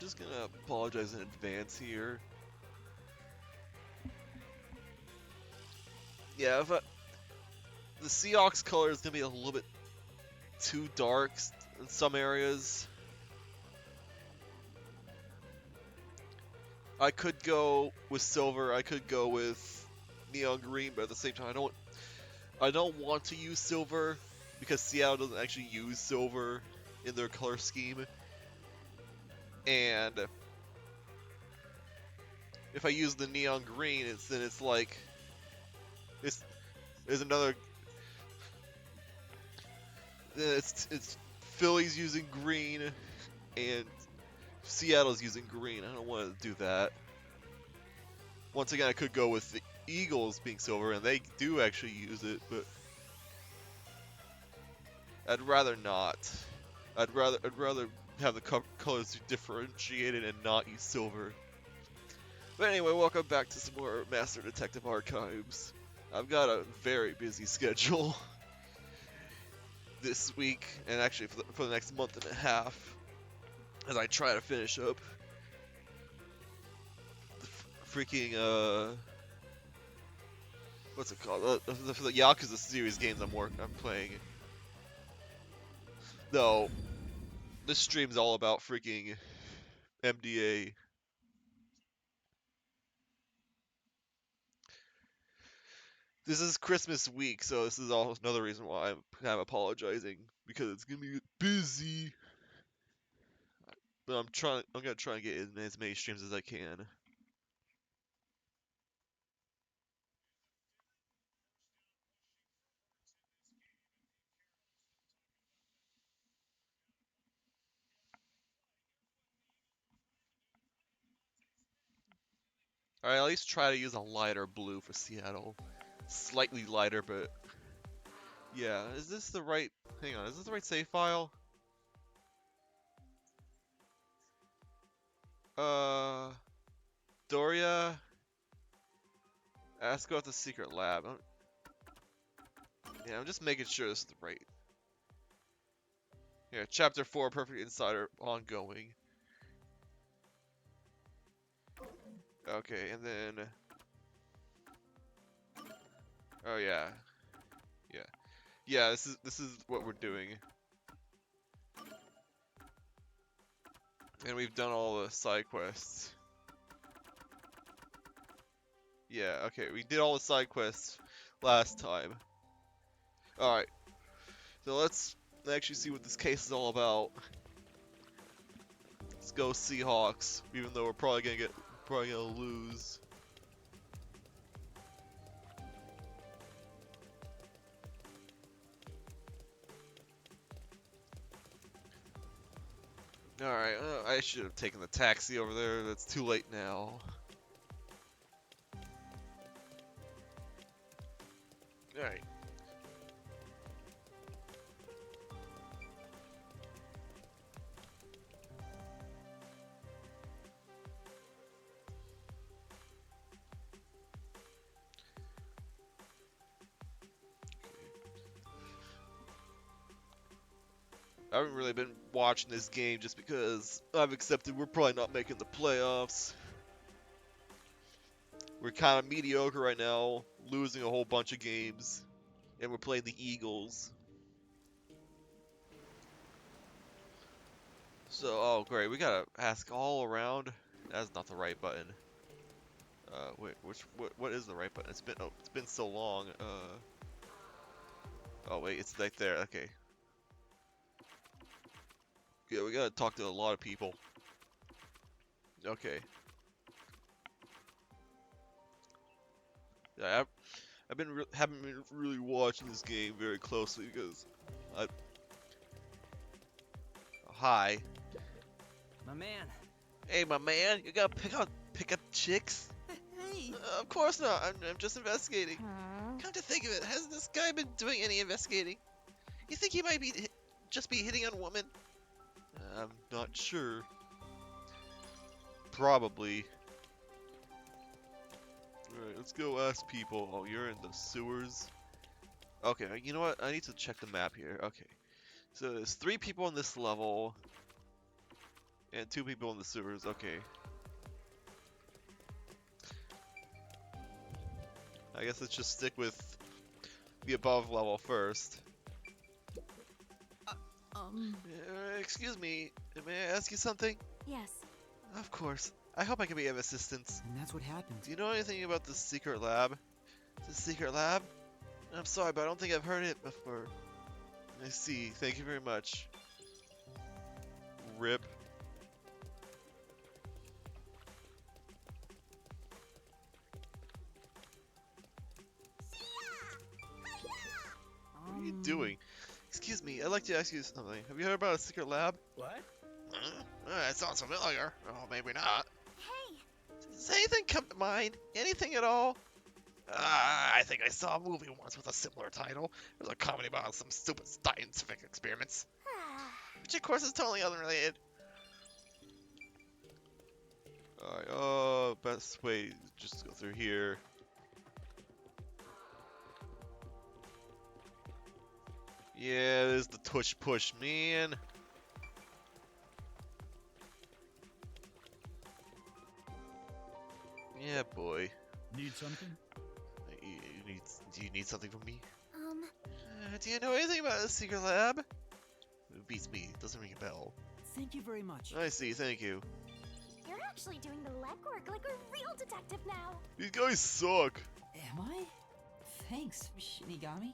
just gonna apologize in advance here. Yeah, if the Seahawks color is gonna be a little bit too dark in some areas. I could go with silver. I could go with neon green, but at the same time, I don't want to use silver because Seattle doesn't actually use silver in their color scheme. And if I use the neon green, then it's like there's another. It's Philly's using green and Seattle's using green. I don't want to do that. Once again, I could go with the Eagles being silver, and they do actually use it, but I'd rather not. I'd rather have the colors differentiated and not use silver. But anyway, welcome back to some more Master Detective Archives. I've got a very busy schedule this week, and actually for the next month and a half, as I try to finish up the freaking what's it called? The Yakuza series games I'm playing. Though this stream's all about freaking MDA. This is Christmas week, so this is all another reason why I'm kind of apologizing, because it's gonna be busy. But I'm gonna try and get in as many streams as I can. Alright, at least try to use a lighter blue for Seattle. Slightly lighter, but yeah. Is this the right? Hang on, is this the right save file? Doria. Ask about the secret lab. Yeah, I'm just making sure this is the right. Yeah, Chapter 4, Perfect Insider, ongoing. Okay, and then... Oh yeah. Yeah. Yeah, this is what we're doing. And we've done all the side quests. Yeah, okay, we did all the side quests last time. Alright. So let's actually see what this case is all about. Let's go Seahawks, even though we're probably gonna lose. Alright, I should have taken the taxi over there. That's too late now. Alright. I haven't really been watching this game just because I've accepted we're probably not making the playoffs. We're kind of mediocre right now, losing a whole bunch of games, and we're playing the Eagles. So, oh great, we gotta ask all around. That's not the right button. Wait, what is the right button? It's been so long. Oh wait, it's right there. Okay. Yeah, we gotta talk to a lot of people. Okay. Yeah, haven't been really watching this game very closely because I. Hi. My man. Hey, my man, you gotta pick up chicks? Hey. Of course not. I'm just investigating. Huh? Come to think of it, hasn't this guy been doing any investigating? You think he might just be hitting on women? I'm not sure. Probably. Alright, let's go ask people. Oh, you're in the sewers? Okay, you know what? I need to check the map here. Okay. So there's 3 people on this level. And 2 people in the sewers. Okay. I guess let's just stick with the above level first. Excuse me, may I ask you something? Yes. Of course. I hope I can be of assistance. And that's what happened. Do you know anything about the secret lab? The secret lab? I'm sorry, but I don't think I've heard it before. I see. Thank you very much. Rip. What are you doing? Excuse me, I'd like to ask you something. Have you heard about a secret lab? What? It sounds familiar. Oh, maybe not. Hey! Does anything come to mind? Anything at all? I think I saw a movie once with a similar title. It was a comedy about some stupid scientific experiments. Which, of course, is totally unrelated. Alright, best way, just go through here. Yeah, there's the tush push, man. Yeah, boy. Need something? Do you need something from me? Do you know anything about the secret lab? It beats me. It doesn't ring a bell. Thank you very much. I see. Thank you. You're actually doing the legwork like a real detective now. These guys suck. Am I? Thanks, Shinigami.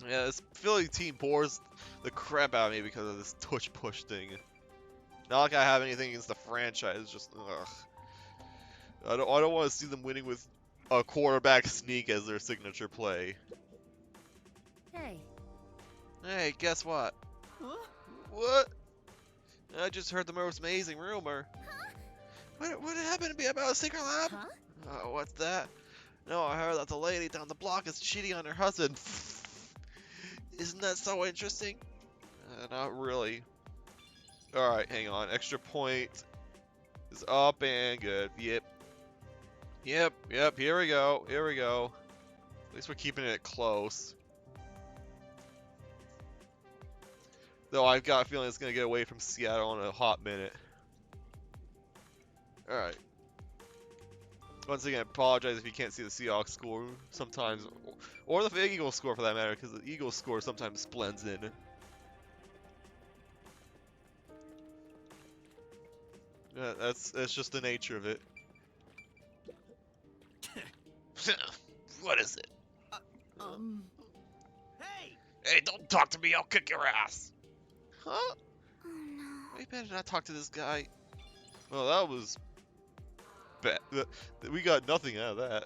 Yeah, this Philly team bores the crap out of me because of this tush push thing. Not like I have anything against the franchise. It's just ugh. I don't want to see them winning with a quarterback sneak as their signature play. Hey. Hey, guess what? Huh? What? I just heard the most amazing rumor. Huh? What happened to be about a secret lab? Huh? Oh, what's that? No, I heard that the lady down the block is cheating on her husband. Isn't that so interesting? Not really. Alright, hang on. Extra point is up and good. Yep. Yep, here we go. Here we go. At least we're keeping it close. Though I've got a feeling it's going to get away from Seattle in a hot minute. Alright. Once again, apologize if you can't see the Seahawks score sometimes. Or the Eagles score for that matter, because the Eagles score sometimes blends in. Yeah, that's just the nature of it. What is it? Hey! Hey, don't talk to me, I'll kick your ass! Huh? Oh no. We better not talk to this guy. Well, that was bad. We got nothing out of that.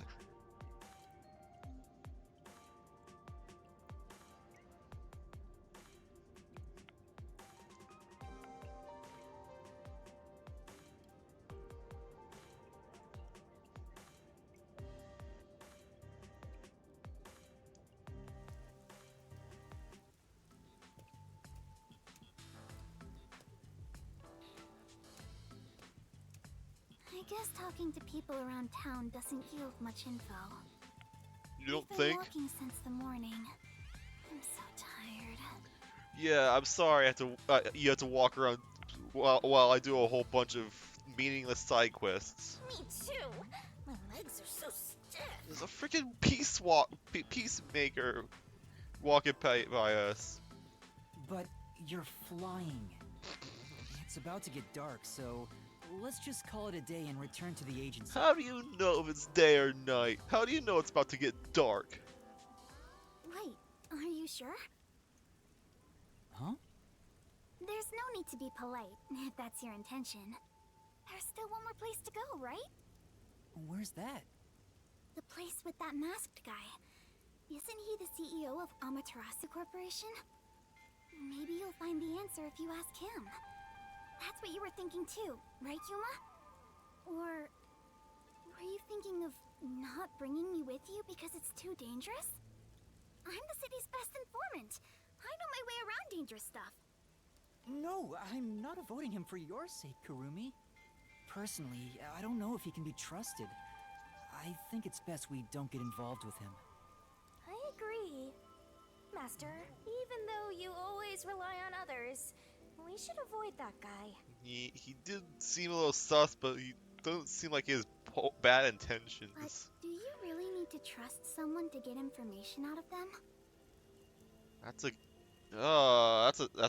I guess talking to people around town doesn't yield much info. You don't We've been think? walking since the morning. I'm so tired. Yeah, I'm sorry. You have to walk around while I do a whole bunch of meaningless side quests. Me too. My legs are so stiff. There's a freaking peacemaker walking by us. But you're flying. It's about to get dark, so let's just call it a day and return to the agency. How do you know if it's day or night? How do you know it's about to get dark? Wait, are you sure? Huh? There's no need to be polite, if that's your intention. There's still one more place to go, right? Where's that? The place with that masked guy. Isn't he the CEO of Amaterasu Corporation? Maybe you'll find the answer if you ask him. That's what you were thinking too, right, Yuma? Or were you thinking of not bringing me with you because it's too dangerous? I'm the city's best informant. I know my way around dangerous stuff. No, I'm not avoiding him for your sake, Kurumi. Personally, I don't know if he can be trusted. I think it's best we don't get involved with him. I agree. Master, even though you always rely on others, we should avoid that guy. He did seem a little sus, but he doesn't seem like he has bad But intentions. do you really need to trust someone to get information out of them? That's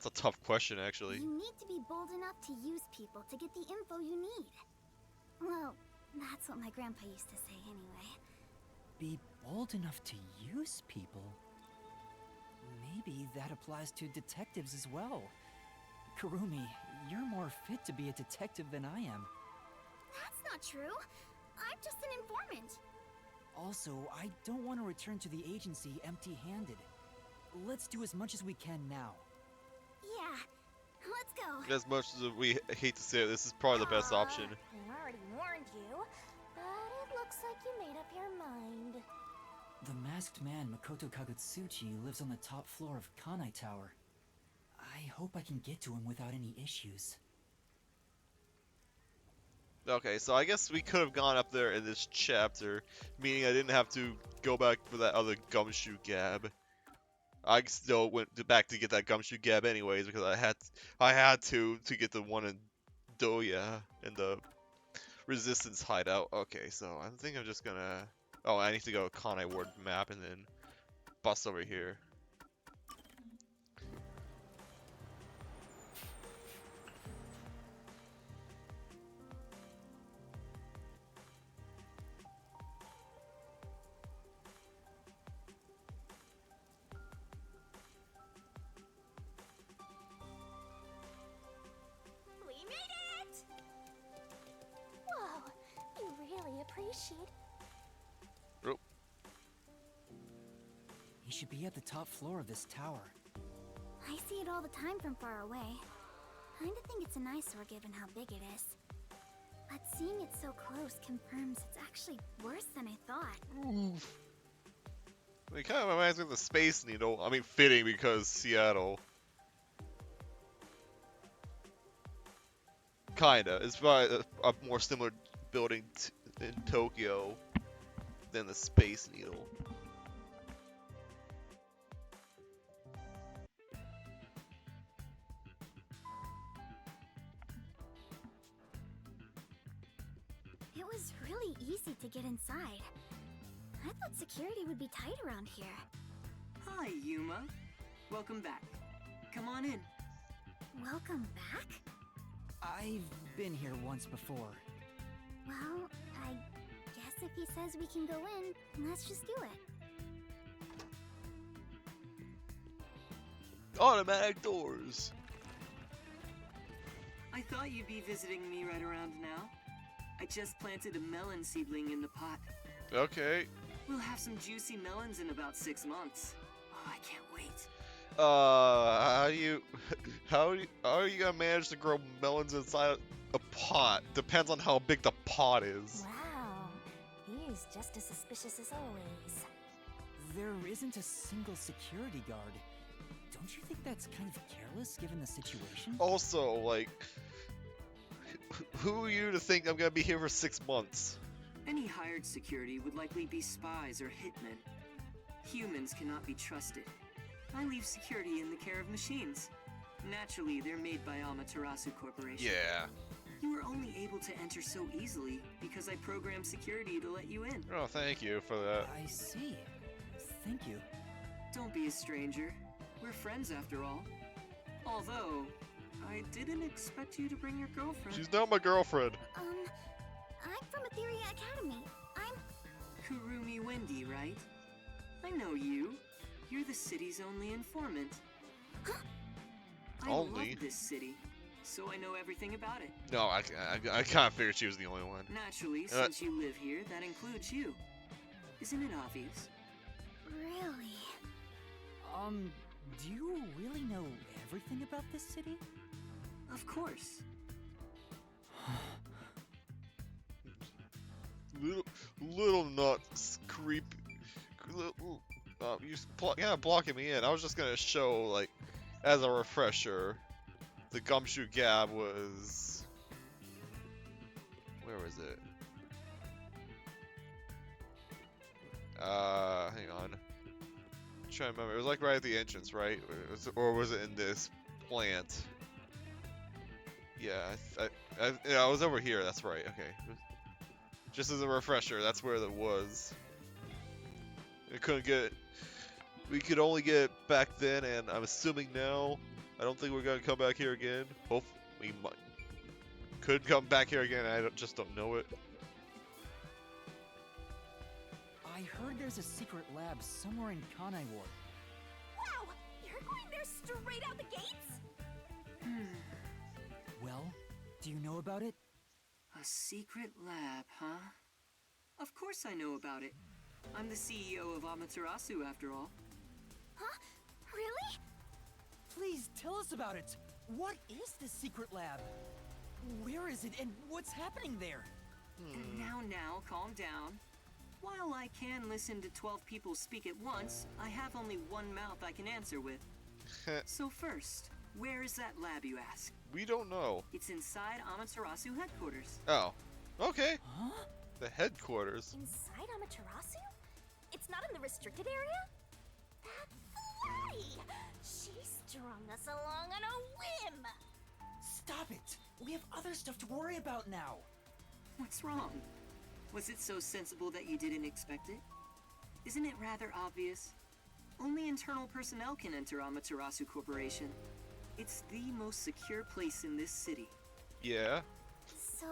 a tough question actually. You need to be bold enough to use people to get the info you need. Well, that's what my grandpa used to say anyway. Be bold enough to use people? Maybe that applies to detectives as well. Kurumi, you're more fit to be a detective than I am. That's not true. I'm just an informant. Also, I don't want to return to the agency empty-handed. Let's do as much as we can now. Yeah, let's go. As much as we hate to say it, this is probably the best option. I already warned you, but it looks like you made up your mind. The masked man Makoto Kagutsuchi lives on the top floor of Kanai Tower. I hope I can get to him without any issues. Okay, so I guess we could have gone up there in this chapter, meaning I didn't have to go back for that other gumshoe gab. I still went back to get that gumshoe gab anyways because I had to get the one in Doya and the resistance hideout. Okay, so I think I'm just gonna. Oh, I need to go Kanai Ward map and then bus over here. We made it! Whoa, you really appreciate. Oh, He should be at the top floor of this tower. I see it all the time from far away. Kinda think it's an eyesore given how big it is. But seeing it so close confirms it's actually worse than I thought. it kind of reminds me of the Space Needle. I mean, fitting because Seattle. Kinda. It's probably a more similar building in Tokyo than the Space Needle. It was really easy to get inside. I thought security would be tight around here. Hi, Yuma. Welcome back. Come on in. Welcome back? I've been here once before. Well, I guess if he says we can go in, let's just do it. Automatic doors. I thought you'd be visiting me right around now. I just planted a melon seedling in the pot. Okay. We'll have some juicy melons in about 6 months. Oh, I can't wait. How are you gonna manage to grow melons inside a pot? Depends on how big the pot is. Wow, he's just as suspicious as always. There isn't a single security guard. Don't you think that's kind of careless given the situation? Also, like, who are you to think I'm gonna be here for 6 months? Any hired security would likely be spies or hitmen. Humans cannot be trusted. I leave security in the care of machines. Naturally, they're made by Amaterasu Corporation. Yeah. You were only able to enter so easily because I programmed security to let you in. Oh, thank you for that. I see. Thank you. Don't be a stranger. We're friends after all. Although, I didn't expect you to bring your girlfriend. She's not my girlfriend. I'm from Etheria Academy. I'm... Kurumi Wendy, right? I know you. You're the city's only informant. Huh? I Only? love this city, so I know everything about it. No, I kind of figured she was the only one. Naturally, since you live here, that includes you. Isn't it obvious? Really? Do you really know everything about this city? Of course. Little nuts, creep. You kind of blocking me in. I was just gonna show, like, as a refresher, the Gumshoe Gab was. Where was it? Hang on. trying to remember. It was like right at the entrance, right? Or was it in this plant? Yeah, yeah, I was over here. That's right. Okay. Just as a refresher, that's where that was. We couldn't get it. We could only get it back then, and I'm assuming now. I don't think we're gonna come back here again. Hopefully, we might. Could come back here again. Just don't know it. I heard there's a secret lab somewhere in Kanai Ward. Wow! You're going there straight out the gates? Well, do you know about it? A secret lab, huh? Of course I know about it. I'm the CEO of Amaterasu, after all. Huh? Really? Please tell us about it. What is this secret lab? Where is it and what's happening there? And now, calm down. While I can listen to 12 people speak at once, I have only one mouth I can answer with. So first, where is that lab, you ask? We don't know. It's inside Amaterasu headquarters. Oh. Okay. Huh? The headquarters. Inside Amaterasu? It's not in the restricted area? That's Flutty! She strung us along on a whim! Stop it! We have other stuff to worry about now. What's wrong? Was it so sensible that you didn't expect it? Isn't it rather obvious? Only internal personnel can enter Amaterasu Corporation. It's the most secure place in this city. Yeah. So,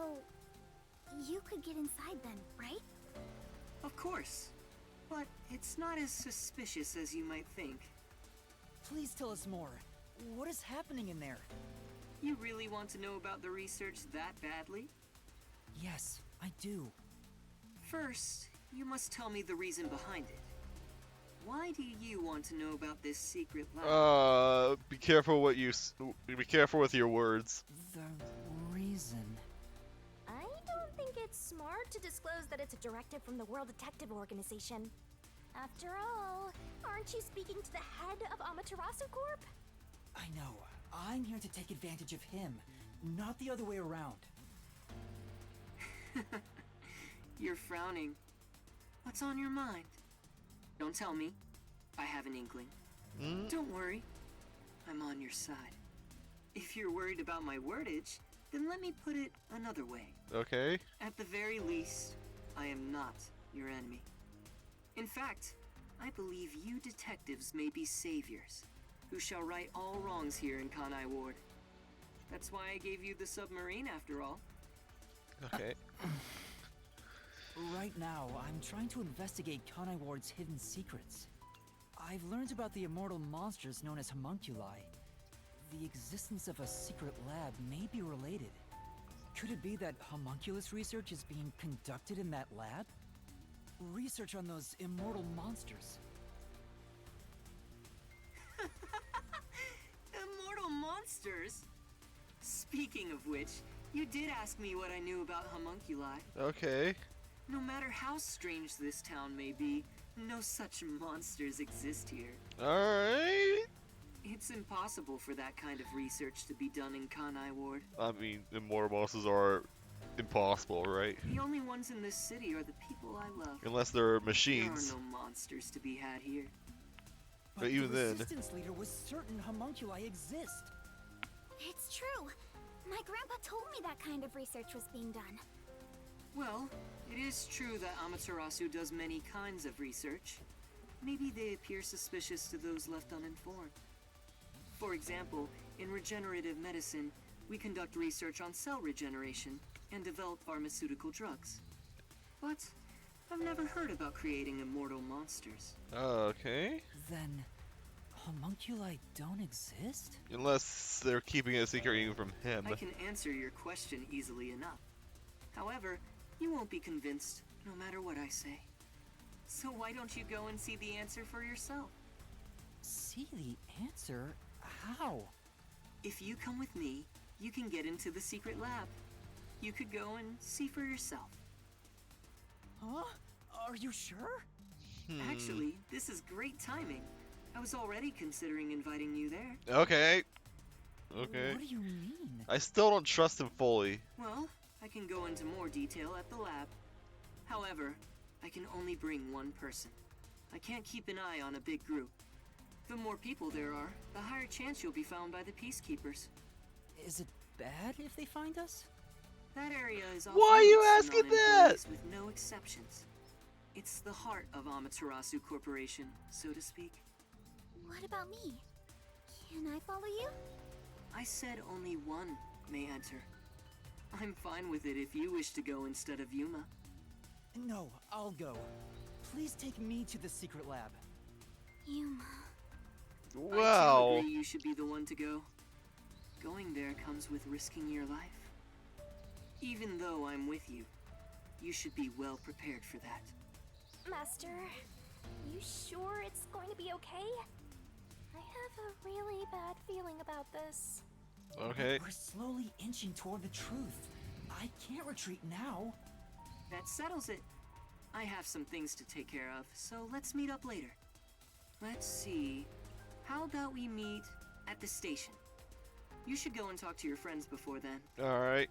you could get inside then, right? Of course. But it's not as suspicious as you might think. Please tell us more. What is happening in there? You really want to know about the research that badly? Yes, I do. First, you must tell me the reason behind it. Why do you want to know about this secret lab? Be careful what you. Be careful with your words. The reason. I don't think it's smart to disclose that it's a directive from the World Detective Organization. After all, aren't you speaking to the head of Amaterasu Corp? I know. I'm here to take advantage of him, not the other way around. You're frowning. What's on your mind? Don't tell me. I have an inkling. Don't worry. I'm on your side. If you're worried about my wordage, then let me put it another way. Okay. At the very least, I am not your enemy. In fact, I believe you detectives may be saviors, who shall right all wrongs here in Kanai Ward. That's why I gave you the submarine, after all. Okay. Right now, I'm trying to investigate Kanai Ward's hidden secrets. I've learned about the immortal monsters known as homunculi. The existence of a secret lab may be related. Could it be that homunculus research is being conducted in that lab? Research on those immortal monsters. Immortal monsters? Speaking of which, you did ask me what I knew about homunculi. Okay. No matter how strange this town may be, no such monsters exist here. Alright. It's impossible for that kind of research to be done in Kanai Ward. I mean, immortal monsters are impossible, right? The only ones in this city are the people I love. Unless they're There machines. are no monsters to be had here. But even the then- resistance leader was certain homunculi exist. It's true. My grandpa told me that kind of research was being done. Well, it is true that Amaterasu does many kinds of research. Maybe they appear suspicious to those left uninformed. For example, in regenerative medicine, we conduct research on cell regeneration and develop pharmaceutical drugs. But I've never heard about creating immortal monsters. Okay. Then, homunculi don't exist? Unless they're keeping it a secret even from him. I can answer your question easily enough. However, you won't be convinced, no matter what I say. So why don't you go and see the answer for yourself? See the answer? How? If you come with me, you can get into the secret lab. You could go and see for yourself. Huh? Are you sure? Actually, this is great timing. I was already considering inviting you there. Okay. Okay. What do you mean? I still don't trust him fully. Well, I can go into more detail at the lab. However, I can only bring one person. I can't keep an eye on a big group. The more people there are, the higher chance you'll be found by the peacekeepers. Is it bad if they find us? That area is off Why are you limits to asking that? non-employees with no exceptions. It's the heart of Amaterasu Corporation, so to speak. What about me? Can I follow you? I said only one may enter. I'm fine with it if you wish to go instead of Yuma. No, I'll go. Please take me to the secret lab. Yuma. I Wow. too agree you should be the one to go. Going there comes with risking your life. Even though I'm with you, you should be well prepared for that. Master, you sure it's going to be okay? I have a really bad feeling about this. Okay. We're slowly inching toward the truth. I can't retreat now. That settles it. I have some things to take care of, so let's meet up later. Let's see. How about we meet at the station? You should go and talk to your friends before then. Alright.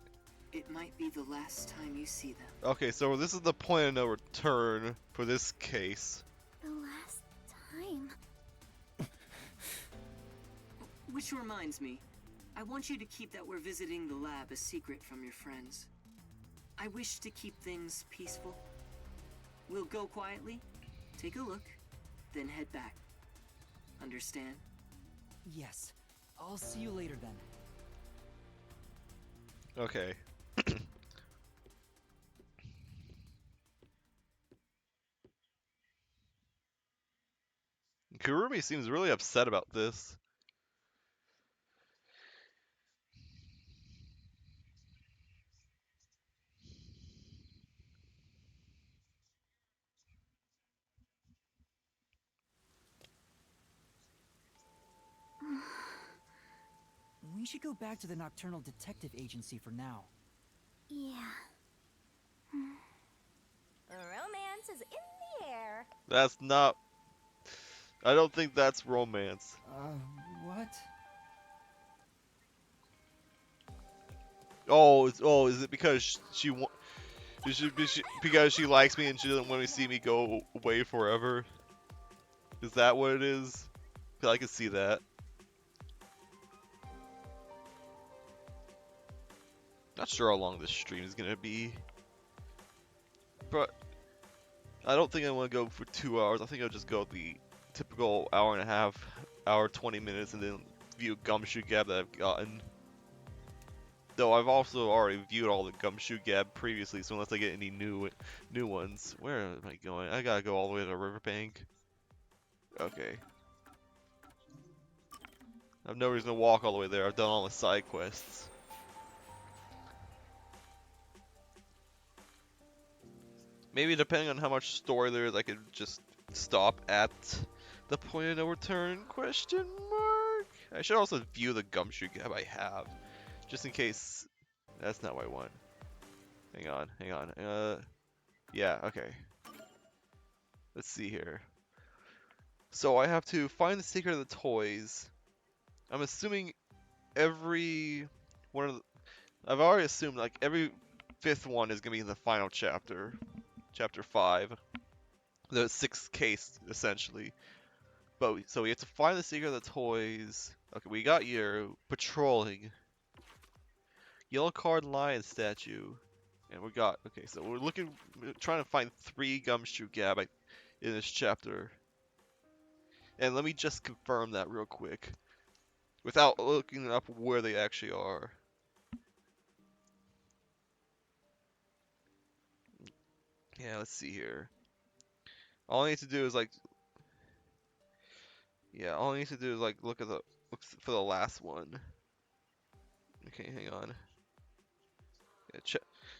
It might be the last time you see them. Okay, so this is the point of no return for this case. The last time. Which reminds me, I want you to keep that we're visiting the lab a secret from your friends. I wish to keep things peaceful. We'll go quietly, take a look, then head back. Understand? Yes. I'll see you later then. Okay. Kurumi seems really upset about this. We should go back to the Nocturnal Detective Agency for now. Yeah. Romance is in the air. That's not... I don't think that's romance. What? Oh, is it because because she likes me and she doesn't want to see me go away forever? Is that what it is? 'Cause I can see that. Not sure how long this stream is gonna be, but I don't think I want to go for 2 hours. I think I'll just go the typical hour and a half, hour 20 minutes, and then view Gumshoe Gab that I've gotten. Though I've also already viewed all the Gumshoe Gab previously, so unless I get any new ones, where am I going? I gotta go all the way to Riverbank. Okay. I've no reason to walk all the way there. I've done all the side quests. Maybe depending on how much story there is, I could just stop at the point of no return, question mark? I should also view the Gumshoe Gab I have, just in case. That's not what I want. Hang on. Yeah, okay. Let's see here. So I have to find the secret of the toys. I'm assuming every one of the, I've already assumed like every fifth one is gonna be in the final chapter. Chapter 5. The sixth case, essentially. But so we have to find the secret of the toys. Okay, we got your patrolling. Yellow card lion statue. And we got, okay, so we're trying to find 3 Gumshoe Gab in this chapter. And let me just confirm that real quick, without looking up where they actually are. Yeah, let's see here. All I need to do is like, yeah, all I need to do is like look for the last one. Okay, hang on. Yeah,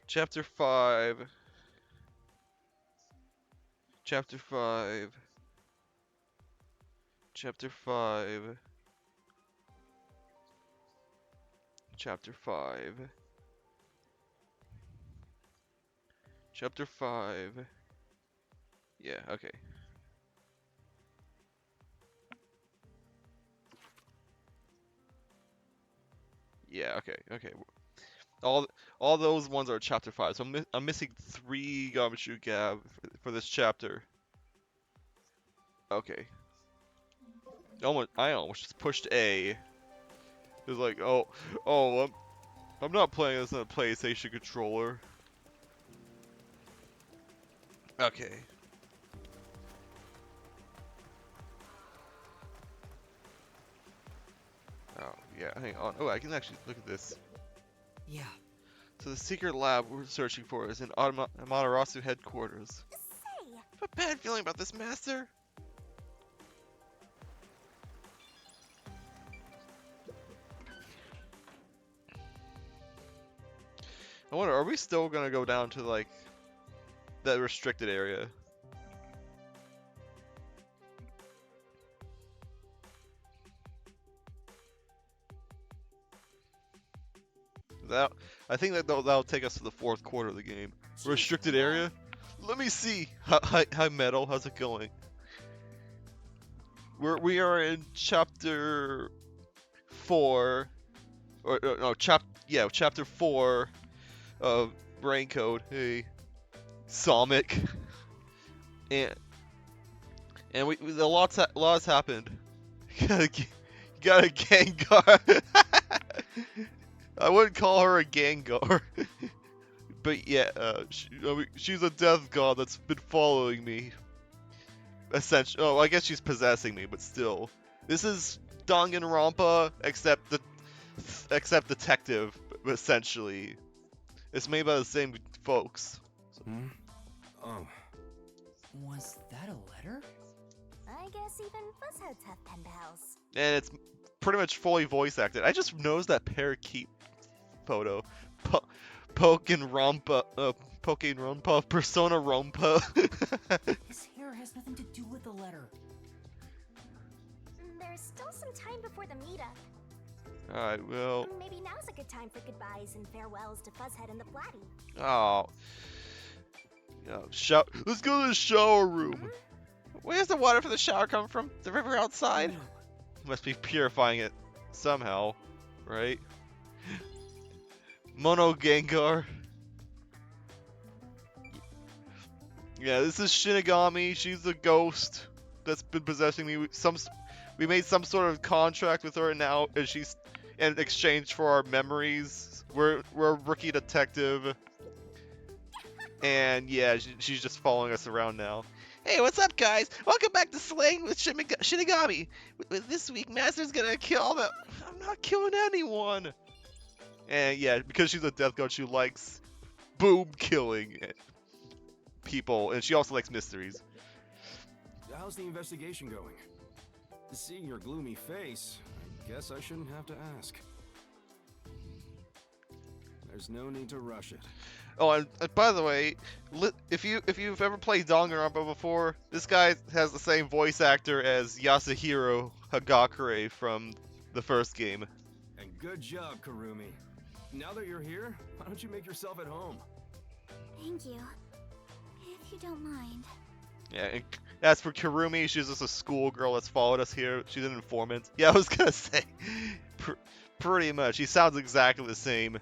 chapter 5. Chapter 5. Chapter 5. Chapter 5. Chapter 5. Yeah, okay. Yeah, okay. All those ones are chapter 5. So I'm missing 3 Gumshoe Gab for this chapter. Okay. I almost just pushed A. It's like, I'm not playing this on a PlayStation controller. Okay. Oh, yeah, hang on. Oh, I can actually look at this. Yeah. So the secret lab we're searching for is in Amaterasu headquarters. Say, I have a bad feeling about this, Master. I wonder, are we still gonna go down to, like, that restricted area? I think that'll take us to the fourth quarter of the game. Restricted area? Let me see. Hi, Metal. How's it going? We are in chapter 4, or no, chapter 4 of Brain Code. Hey, Sonic, and the lots happened. You got a Gengar. I wouldn't call her a Gengar. But yeah, she's a death god that's been following me. Essentially, oh, I guess she's possessing me, but still. This is Danganronpa, except detective, essentially. It's made by the same folks. Hmm? Oh. Was that a letter? I guess even Fuzzheads have pen pals. And it's pretty much fully voice acted. I just noticed that parakeet photo. Pokenrompa, Persona Rompa. His hair has nothing to do with the letter. There's still some time before the meetup. Alright, well. Maybe now's a good time for goodbyes and farewells to Fuzzhead and the Blatty. Oh. Let's go to the shower room. Where's the water for the shower come from? The river outside? Must be purifying it somehow, right? Mono Gengar. Yeah, this is Shinigami. She's the ghost that's been possessing me. We made some sort of contract with her now, and she's in exchange for our memories. We're a rookie detective, and yeah, she's just following us around now. Hey, what's up, guys? Welcome back to Slaying with Shinigami. This week, Master's gonna kill them. I'm not killing anyone. And yeah, because she's a death god, she likes boom killing people, and she also likes mysteries. How's the investigation going? Seeing your gloomy face, I guess I shouldn't have to ask. There's no need to rush it. Oh, and by the way, if you've ever played Danganronpa before, this guy has the same voice actor as Yasuhiro Hagakure from the first game. And good job, Kurumi. Now that you're here, why don't you make yourself at home? Thank you. If you don't mind. Yeah, and as for Kurumi, she's just a schoolgirl that's followed us here. She's an informant. Yeah, I was gonna say, pretty much. He sounds exactly the same.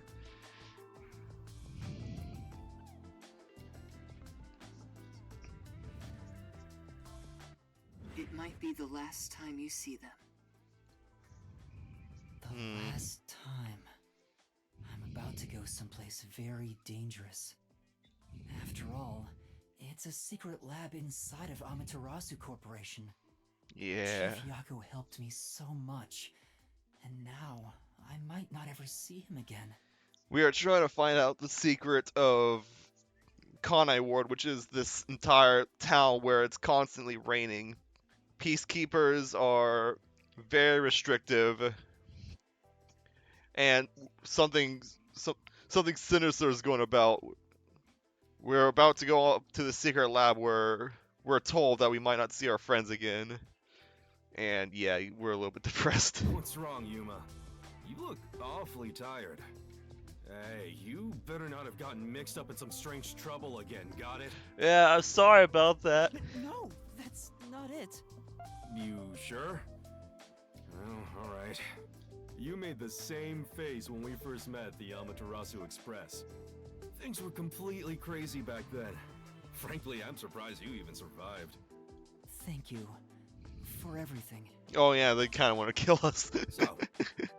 It might be the last time you see them. The last time. I'm about to go someplace very dangerous. After all, it's a secret lab inside of Amaterasu Corporation. Yeah. Chief Yaku helped me so much, and now I might not ever see him again. We are trying to find out the secret of Kanai Ward, which is this entire town where it's constantly raining. Peacekeepers are very restrictive, and something sinister is going about. We're about to go up to the secret lab where we're told that we might not see our friends again. And yeah, we're a little bit depressed. What's wrong, Yuma? You look awfully tired. Hey, you better not have gotten mixed up in some strange trouble again, got it? Yeah, I'm sorry about that. No, that's not it. You sure? Oh, alright. You made the same face when we first met at the Amaterasu Express. Things were completely crazy back then. Frankly, I'm surprised you even survived. Thank you. For for everything. Oh yeah, they kind of want to kill us. So,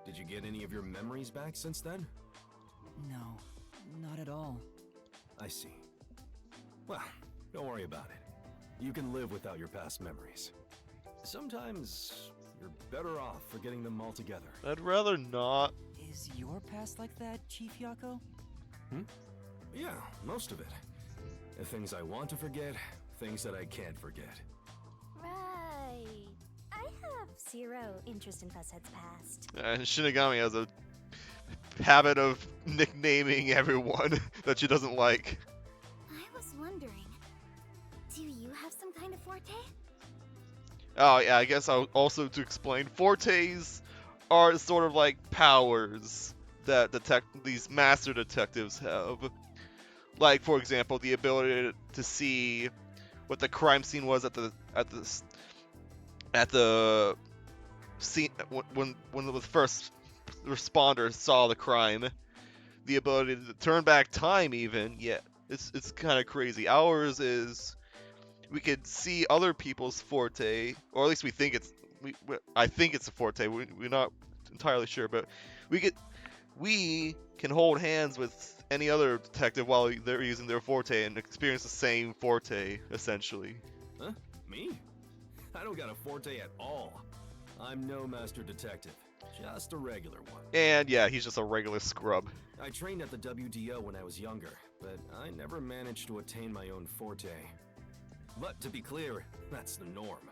did you get any of your memories back since then? No, not at all. I see. Well, don't worry about it. You can live without your past memories. Sometimes you're better off forgetting them altogether. I'd rather not. Is your past like that, Chief Yako? Yeah, most of it. The things I want to forget, things that I can't forget. Right. I have zero interest in Fuzzhead's past. And Shinigami has a habit of nicknaming everyone that she doesn't like. I was wondering, do you have some kind of forte? Oh yeah, I guess I'll also to explain, fortes are sort of like powers that these master detectives have. Like for example, the ability to see what the crime scene was at the scene when the first responders saw the crime. The ability to turn back time, even. Yeah, it's kind of crazy. Ours is we could see other people's forte, or at least we think I think it's a forte. We're not entirely sure, but we can hold hands with any other detective while they're using their forte and experience the same forte, essentially. Huh? Me? I don't got a forte at all. I'm no master detective, just a regular one. And yeah, he's just a regular scrub. I trained at the WDO when I was younger, but I never managed to attain my own forte. But to be clear, that's the norm.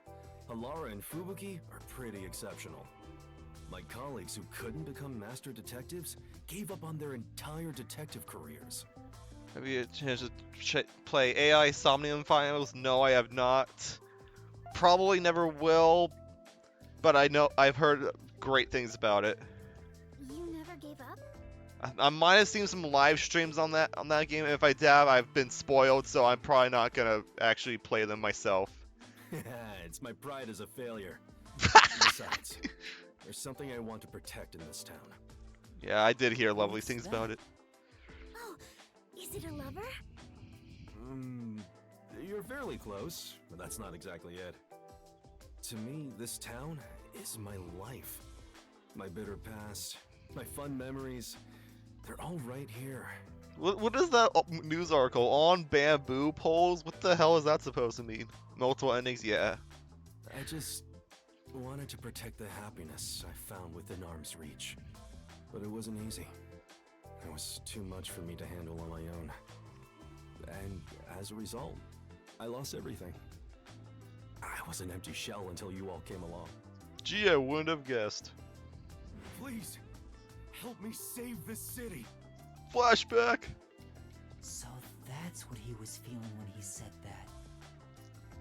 Halara and Fubuki are pretty exceptional. My colleagues who couldn't become master detectives gave up on their entire detective careers. Have you had a chance to play AI Somnium Files? No, I have not. Probably never will, but I've heard great things about it. You never gave up? I might have seen some live streams on that game. If I dab, I've been spoiled, so I'm probably not gonna actually play them myself. It's my pride as a failure. Besides, there's something I want to protect in this town. Yeah, I did hear lovely What's things that? about it. Oh, is it a lover? You're fairly close, but that's not exactly it. To me, this town is my life. My bitter past, my fun memories, they're all right here. What is that news article on bamboo poles? What the hell is that supposed to mean? Multiple endings, yeah. I just wanted to protect the happiness I found within arm's reach. But it wasn't easy. It was too much for me to handle on my own. And as a result, I lost everything. I was an empty shell until you all came along. Gee, I wouldn't have guessed. Please, help me save this city. Flashback! So that's what he was feeling when he said that.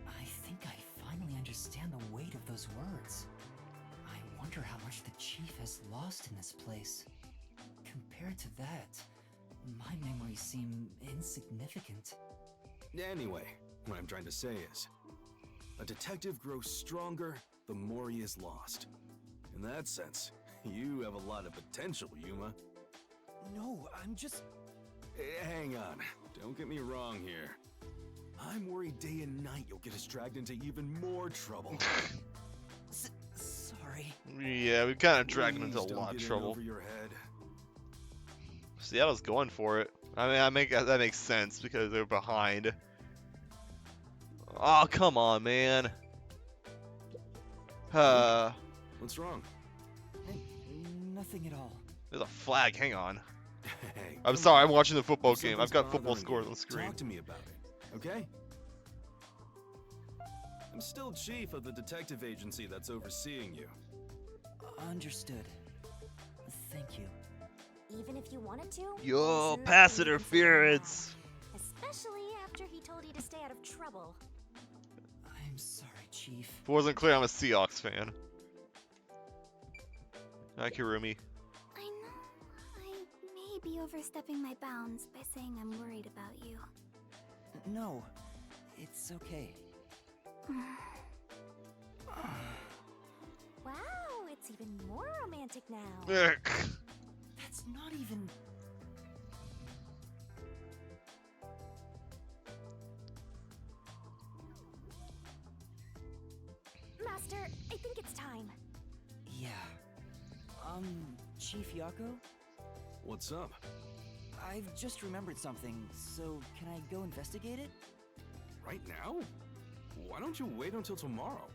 I think I finally understand the weight of those words. I wonder how much the chief has lost in this place. Compared to that, my memories seem insignificant. Anyway, what I'm trying to say is, a detective grows stronger the more he is lost. In that sense, you have a lot of potential, Yuma. No, I'm just... Hang on, don't get me wrong here. I'm worried day and night you'll get us dragged into even more trouble. Sorry. Yeah, we kind of dragged him into a Please don't lot of get in trouble. over your head. Seattle's going for it. I mean, that makes sense because they're behind. Oh, come on, man. What's wrong? Nothing at all. There's a flag. Hang on. Hey, I'm come sorry. on. I'm watching the football If game. I've something's got football bothering scores you, on the screen. Talk to me about it, okay? I'm still chief of the detective agency that's overseeing you. Understood. Thank you. Even if you wanted to, Yo, there's pass nothing you can say interference. now. Especially after he told you to stay out of trouble. I'm sorry, Chief. If it wasn't clear, I'm a Seahawks fan. Hi, Kirumi. I know I may be overstepping my bounds by saying I'm worried about you. No, it's okay. Wow, it's even more romantic now. That's not even... Master Master, I think it's time. Yeah. Chief Yako? What's up? I've just remembered something, so can I go investigate it? Right now? Why don't you wait until tomorrow?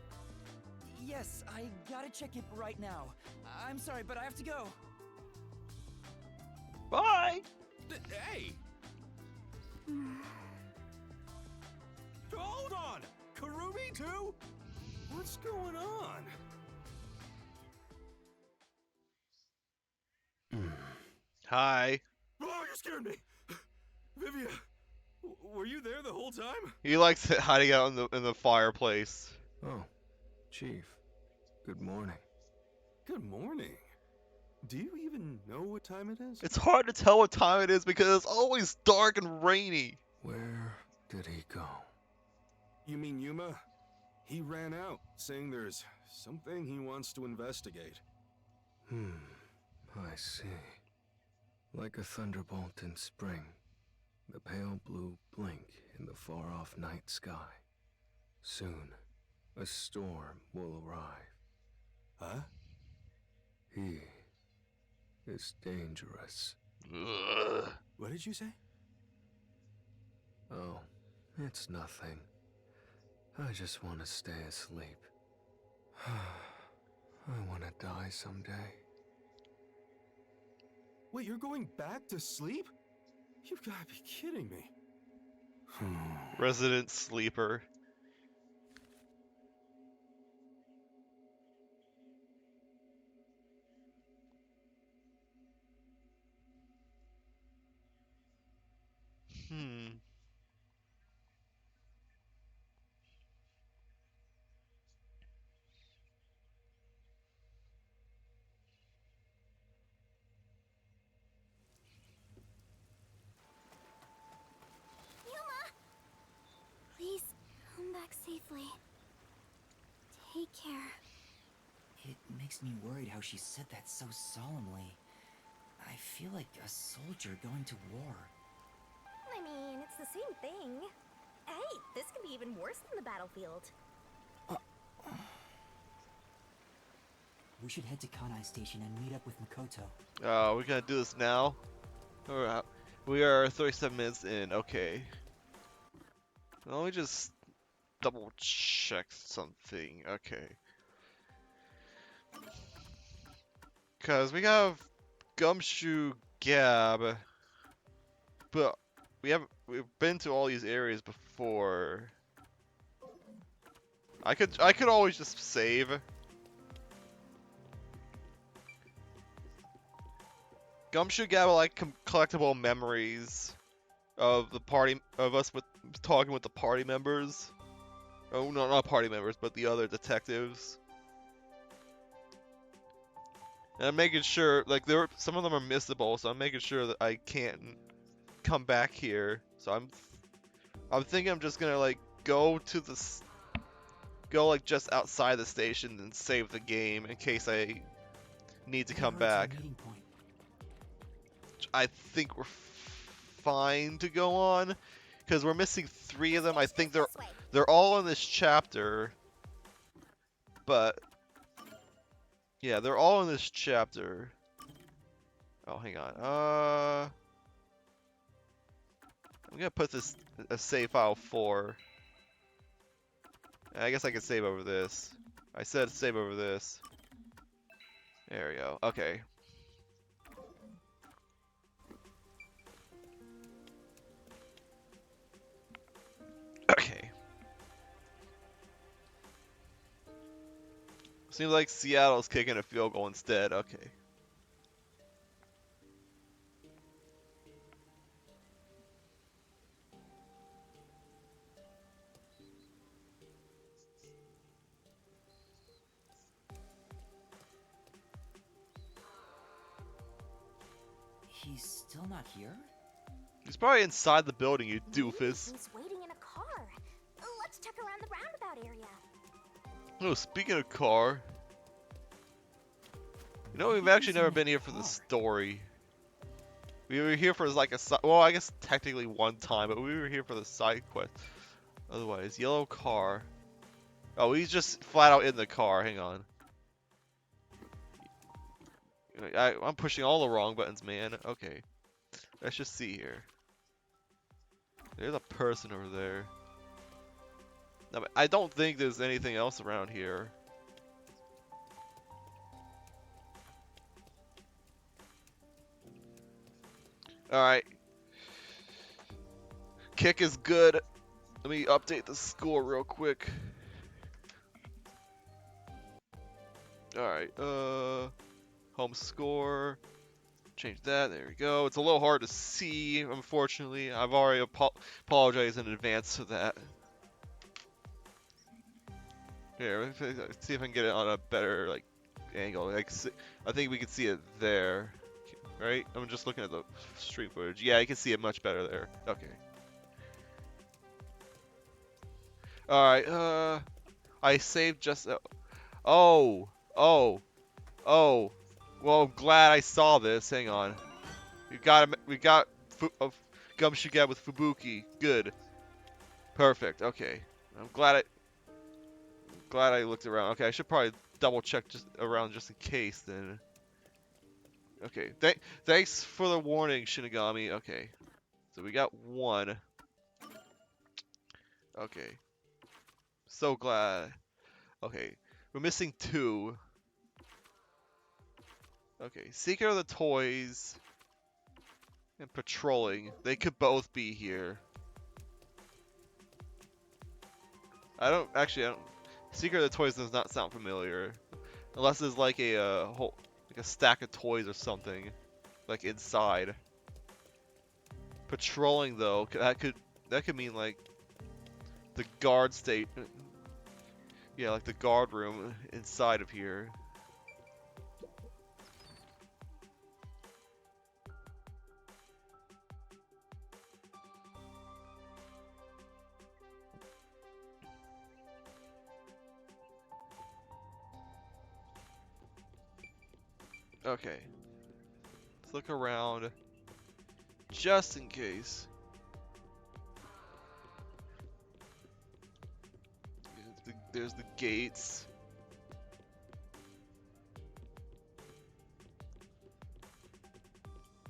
Yes, I gotta check it right now. I'm sorry, but I have to go. Bye! Hey! Hold on! Karumi too? What's going on? Hi. Oh, you scared me! Vivia, were you there the whole time? He likes hiding out in the fireplace. Oh, Chief. Good morning. Good morning. Do you even know what time it is? It's hard to tell what time it is because it's always dark and rainy. Where did he go? You mean Yuma? He ran out, saying there's something he wants to investigate. I see. Like a thunderbolt in spring, the pale blue blink in the far-off night sky. Soon, a storm will arrive. Huh? He is dangerous. Ugh. What did you say? Oh, it's nothing. I just want to stay asleep. I want to die someday. Wait, you're going back to sleep? You've got to be kidding me. Resident sleeper. Yuma! Please, come back safely. Take care. It makes me worried how she said that so solemnly. I feel like a soldier going to war. I mean, it's the same thing. Hey, this can be even worse than the battlefield. We should head to Kanai Station and meet up with Makoto. We're gonna do this now? Alright. We are 37 minutes in, okay. Let me just double check something, okay. Cause we have Gumshoe Gab, but we've been to all these areas before. I could always just save. Gumshoe Gab are like collectible memories of the party, of us with talking with the party members. Oh no, not party members, but the other detectives. And I'm making sure, like, some of them are missable, so I'm making sure that I can't come back here. So I'm thinking I'm just gonna like go like just outside the station and save the game in case I need to come back. I think we're fine to go on because we're missing 3 of them. I think they're all in this chapter, but yeah, they're all in this chapter. Oh, hang on. I'm gonna put this a save file 4. I guess I can save over this. I said save over this. There we go. Okay. Okay. Seems like Seattle's kicking a field goal instead. Okay. He's still not here? He's probably inside the building, you doofus. He's waiting in a car. Let's check around the roundabout area. Oh, speaking of car. You know, we've actually never been here for the story. We were here for like well, I guess technically one time, but we were here for the side quest. Otherwise, yellow car. Oh, he's just flat out in the car. Hang on. I'm pushing all the wrong buttons, man. Okay. Let's just see here. There's a person over there. No, I don't think there's anything else around here. Alright. Kick is good. Let me update the score real quick. Alright, home score. Change that, there we go. It's a little hard to see, unfortunately. I've already apologized in advance for that. Here, let's see if I can get it on a better, like, angle. I think we can see it there. Right? I'm just looking at the stream footage. Yeah, you can see it much better there. Okay. Alright, I saved just... oh! Oh! Oh! Well, I'm glad I saw this. Hang on. We got Gumshoe Gab with Fubuki. Good. Perfect. Okay. I'm glad I looked around. Okay, I should probably double check just around just in case then. Okay. Thanks for the warning, Shinigami. Okay. So we got one. Okay. So glad. Okay. We're missing two. Okay. Seeker of the Toys and Patrolling. They could both be here. I don't... Secret of the Toys does not sound familiar. Unless it's like a whole... like a stack of toys or something. Like inside. Patrolling though, that could mean like... the guard state... yeah, like the guard room inside of here. Okay. Let's look around. Just in case. There's the gates.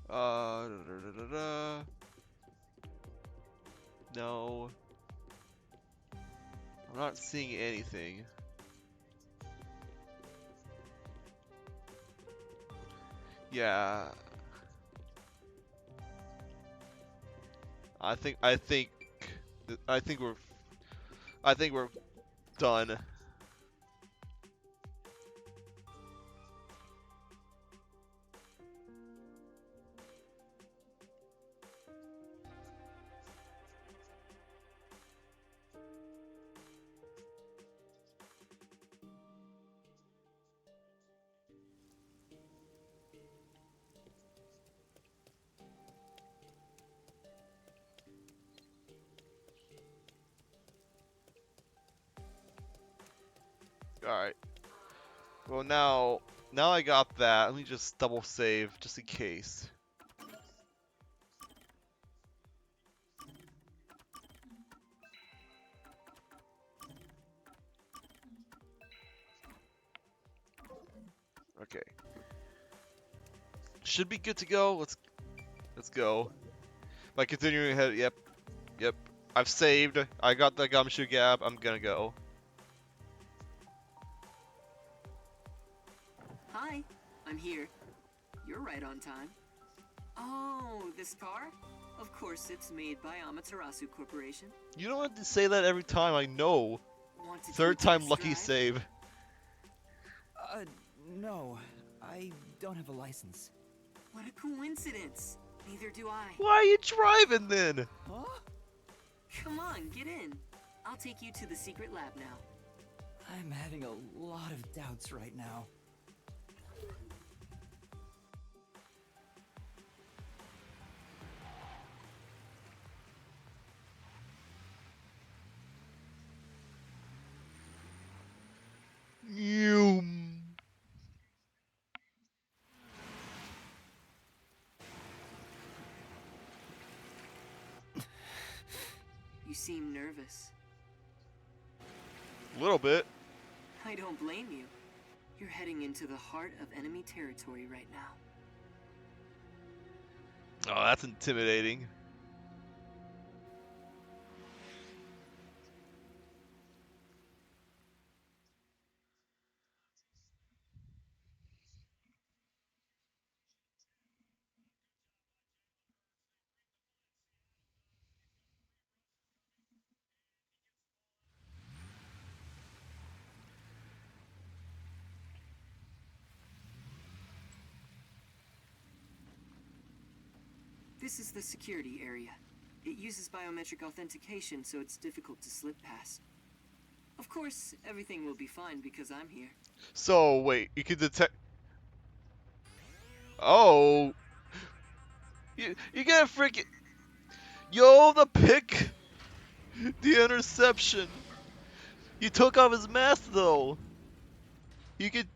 Da, da, da, da. No. I'm not seeing anything. Yeah. I think we're done. Alright. Well, now I got that. Let me just double save just in case. Okay. Should be good to go. Let's go. By continuing ahead, yep. I've saved. I got the Gumshoe Gab. I'm gonna go. Hi, I'm here. You're right on time. Oh, this car? Of course, it's made by Amaterasu Corporation. You don't have to say that every time. I know. Want to Third take a time test lucky drive? save. No. I don't have a license. What a coincidence. Neither do I. Why are you driving then? Huh? Come on, get in. I'll take you to the secret lab now. I'm having a lot of doubts right now. You. You seem nervous. little bit. I don't blame you. You're heading into the heart of enemy territory right now. Oh, that's intimidating. This is the security area. It uses biometric authentication, so it's difficult to slip past. Of course, everything will be fine because I'm here. So, wait, you can detect... Oh! You gotta freaking... Yo, the pick! The interception! He took off his mask, though! You could...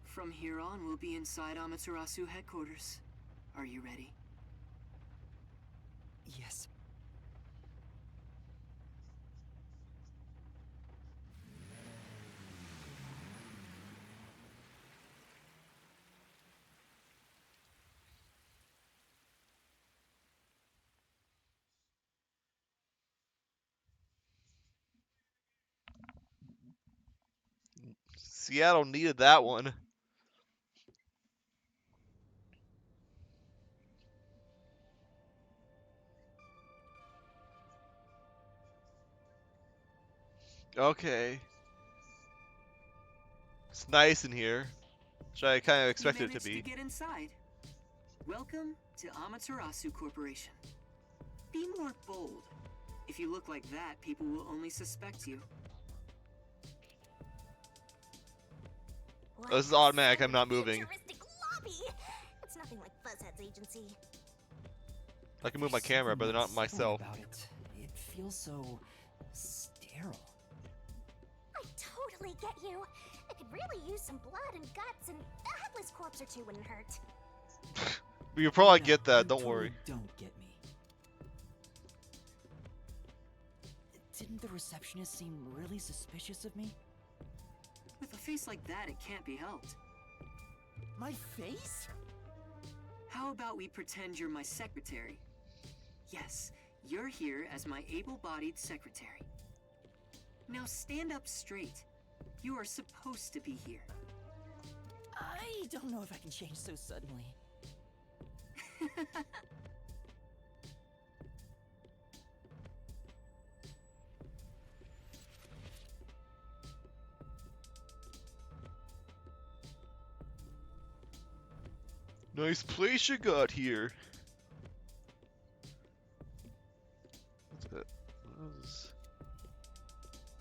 From here on, we'll be inside Amaterasu headquarters. Are you ready? Yes. Seattle needed that one. Okay. It's nice in here. Which I kind of expected it to You be. managed to get inside. Welcome to Amaterasu Corporation. Be more bold. If you look like that, people will only suspect you. Oh, this is automatic, I'm not moving. Futuristic lobby. It's nothing like Fuzzhead's agency. I can move my There's camera, something but not unsettling myself. about it. It feels so sterile. I totally get you. I could really use some blood and guts, and a headless corpse or two wouldn't hurt. You'll probably No, get that, you don't totally worry. Don't get me. Didn't the receptionist seem really suspicious of me? With a face like that, it can't be helped. My face? How about we pretend you're my secretary? Yes, you're here as my able-bodied secretary. Now stand up straight. You are supposed to be here. I don't know if I can change so suddenly. Nice place you got here. What's it?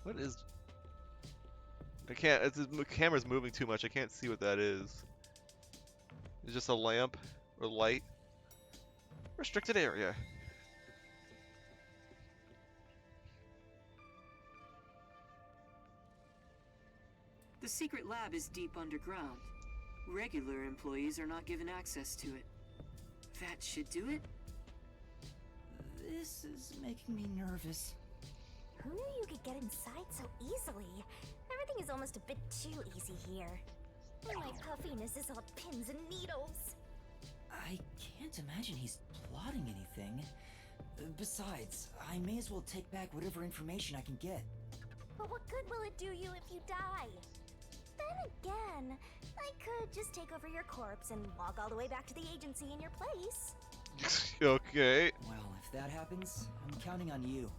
What is... I can't, the camera's moving too much, I can't see what that is. It's just a lamp or light. Restricted area. The secret lab is deep underground. Regular employees are not given access to it. That should do it. This is making me nervous. Who knew you could get inside so easily? Everything is almost a bit too easy here. My puffiness is all pins and needles. I can't imagine he's plotting anything. Besides, I may as well take back whatever information I can get. But what good will it do you if you die? Then again, I could just take over your corpse and walk all the way back to the agency in your place. Okay. Well, if that happens, I'm counting on you.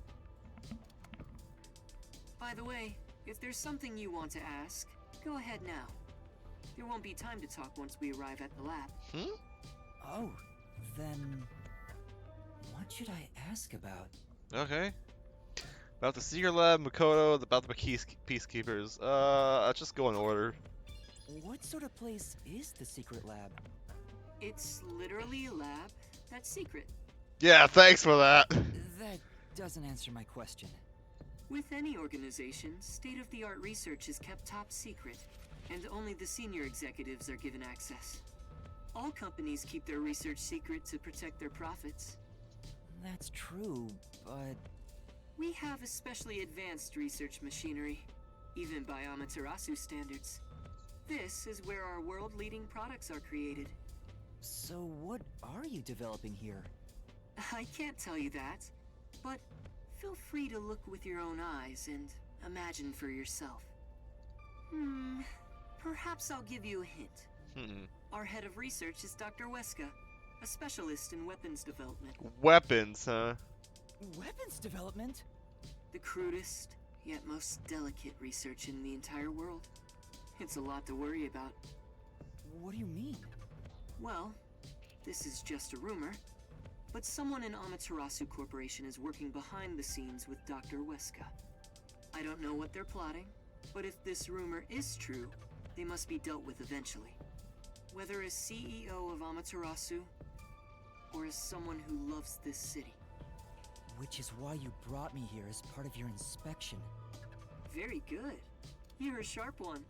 By the way, if there's something you want to ask, go ahead now. There won't be time to talk once we arrive at the lab. Hmm? Oh, then... what should I ask about? Okay. About the secret lab, Makoto, about the peacekeepers. Let's just go in order. What sort of place is the secret lab? It's literally a lab that's secret. Yeah, thanks for that. That doesn't answer my question. With any organization, state-of-the-art research is kept top secret, and only the senior executives are given access. All companies keep their research secret to protect their profits. That's true, but... We have especially advanced research machinery, even by Amaterasu standards. This is where our world-leading products are created. So what are you developing here? I can't tell you that, but feel free to look with your own eyes and imagine for yourself. Perhaps I'll give you a hint. Our head of research is Dr. Weska, a specialist in weapons development. Weapons, huh? Weapons development? The crudest, yet most delicate research in the entire world. It's a lot to worry about. What do you mean? Well, this is just a rumor, but someone in Amaterasu Corporation is working behind the scenes with Dr. Weska. I don't know what they're plotting, but if this rumor is true, they must be dealt with eventually. Whether as CEO of Amaterasu, or as someone who loves this city. Which is why you brought me here as part of your inspection. Very good. You're a sharp one.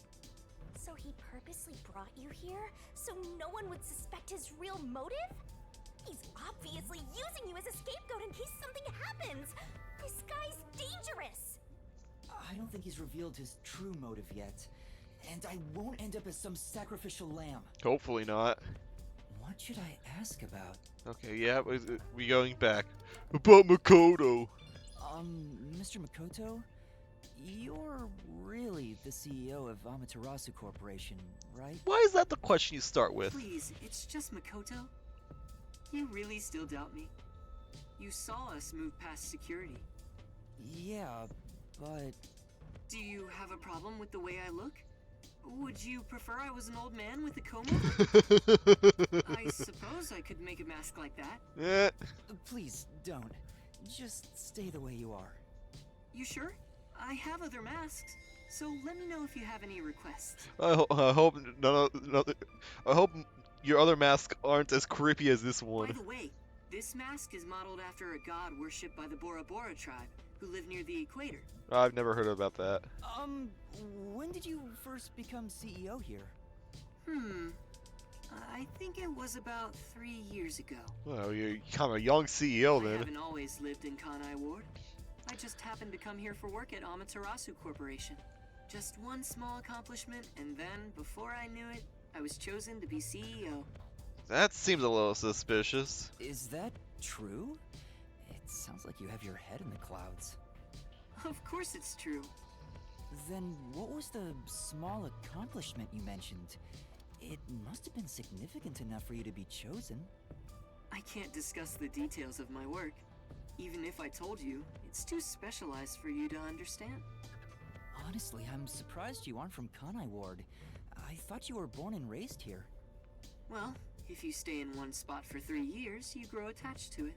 So he purposely brought you here so no one would suspect his real motive? He's obviously using you as a scapegoat in case something happens. This guy's dangerous. I don't think he's revealed his true motive yet. And I won't end up as some sacrificial lamb. Hopefully not. What should I ask about? Okay, yeah, we going back. About Makoto. Mr. Makoto? You're really the CEO of Amaterasu Corporation, right? Why is that the question you start with? Please, it's just Makoto. You really still doubt me? You saw us move past security. Yeah, but... Do you have a problem with the way I look? Would you prefer I was an old man with a comb over? I suppose I could make a mask like that. Eh, Please, don't. Just stay the way you are. You sure? I have other masks, so let me know if you have any requests. I hope I hope your other masks aren't as creepy as this By one. the way, this mask is modeled after a god worshipped by the Bora Bora tribe, who live near the equator. I've never heard about that. When did you first become CEO here? I think it was about 3 years ago. Well, you're kind of a young CEO I then. haven't always lived in Kanai Ward. I just happened to come here for work at Amaterasu Corporation. Just one small accomplishment, and then, before I knew it, I was chosen to be CEO. That seems a little suspicious. Is that true? It sounds like you have your head in the clouds. Of course it's true. Then what was the small accomplishment you mentioned? It must have been significant enough for you to be chosen. I can't discuss the details of my work. Even if I told you, it's too specialized for you to understand. Honestly, I'm surprised you aren't from Kanai Ward. I thought you were born and raised here. Well, if you stay in one spot for 3 years, you grow attached to it.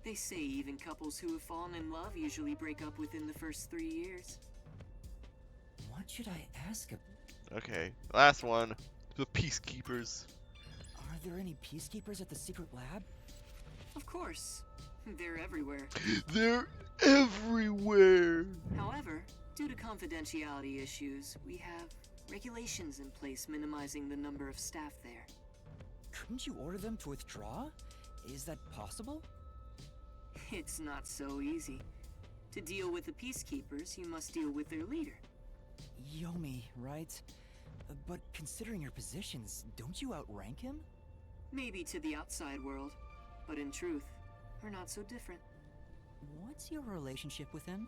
They say even couples who have fallen in love usually break up within the first 3 years. What should I ask of... Okay, last one. The Peacekeepers. Are there any peacekeepers at the secret lab? Of course, they're everywhere. They're everywhere. However, due to confidentiality issues, we have regulations in place minimizing the number of staff there. Couldn't you order them to withdraw? Is that possible? It's not so easy. To deal with the peacekeepers, you must deal with their leader. Yomi, right? But considering your positions, don't you outrank him? Maybe to the outside world, but in truth, we're not so different. What's your relationship with him?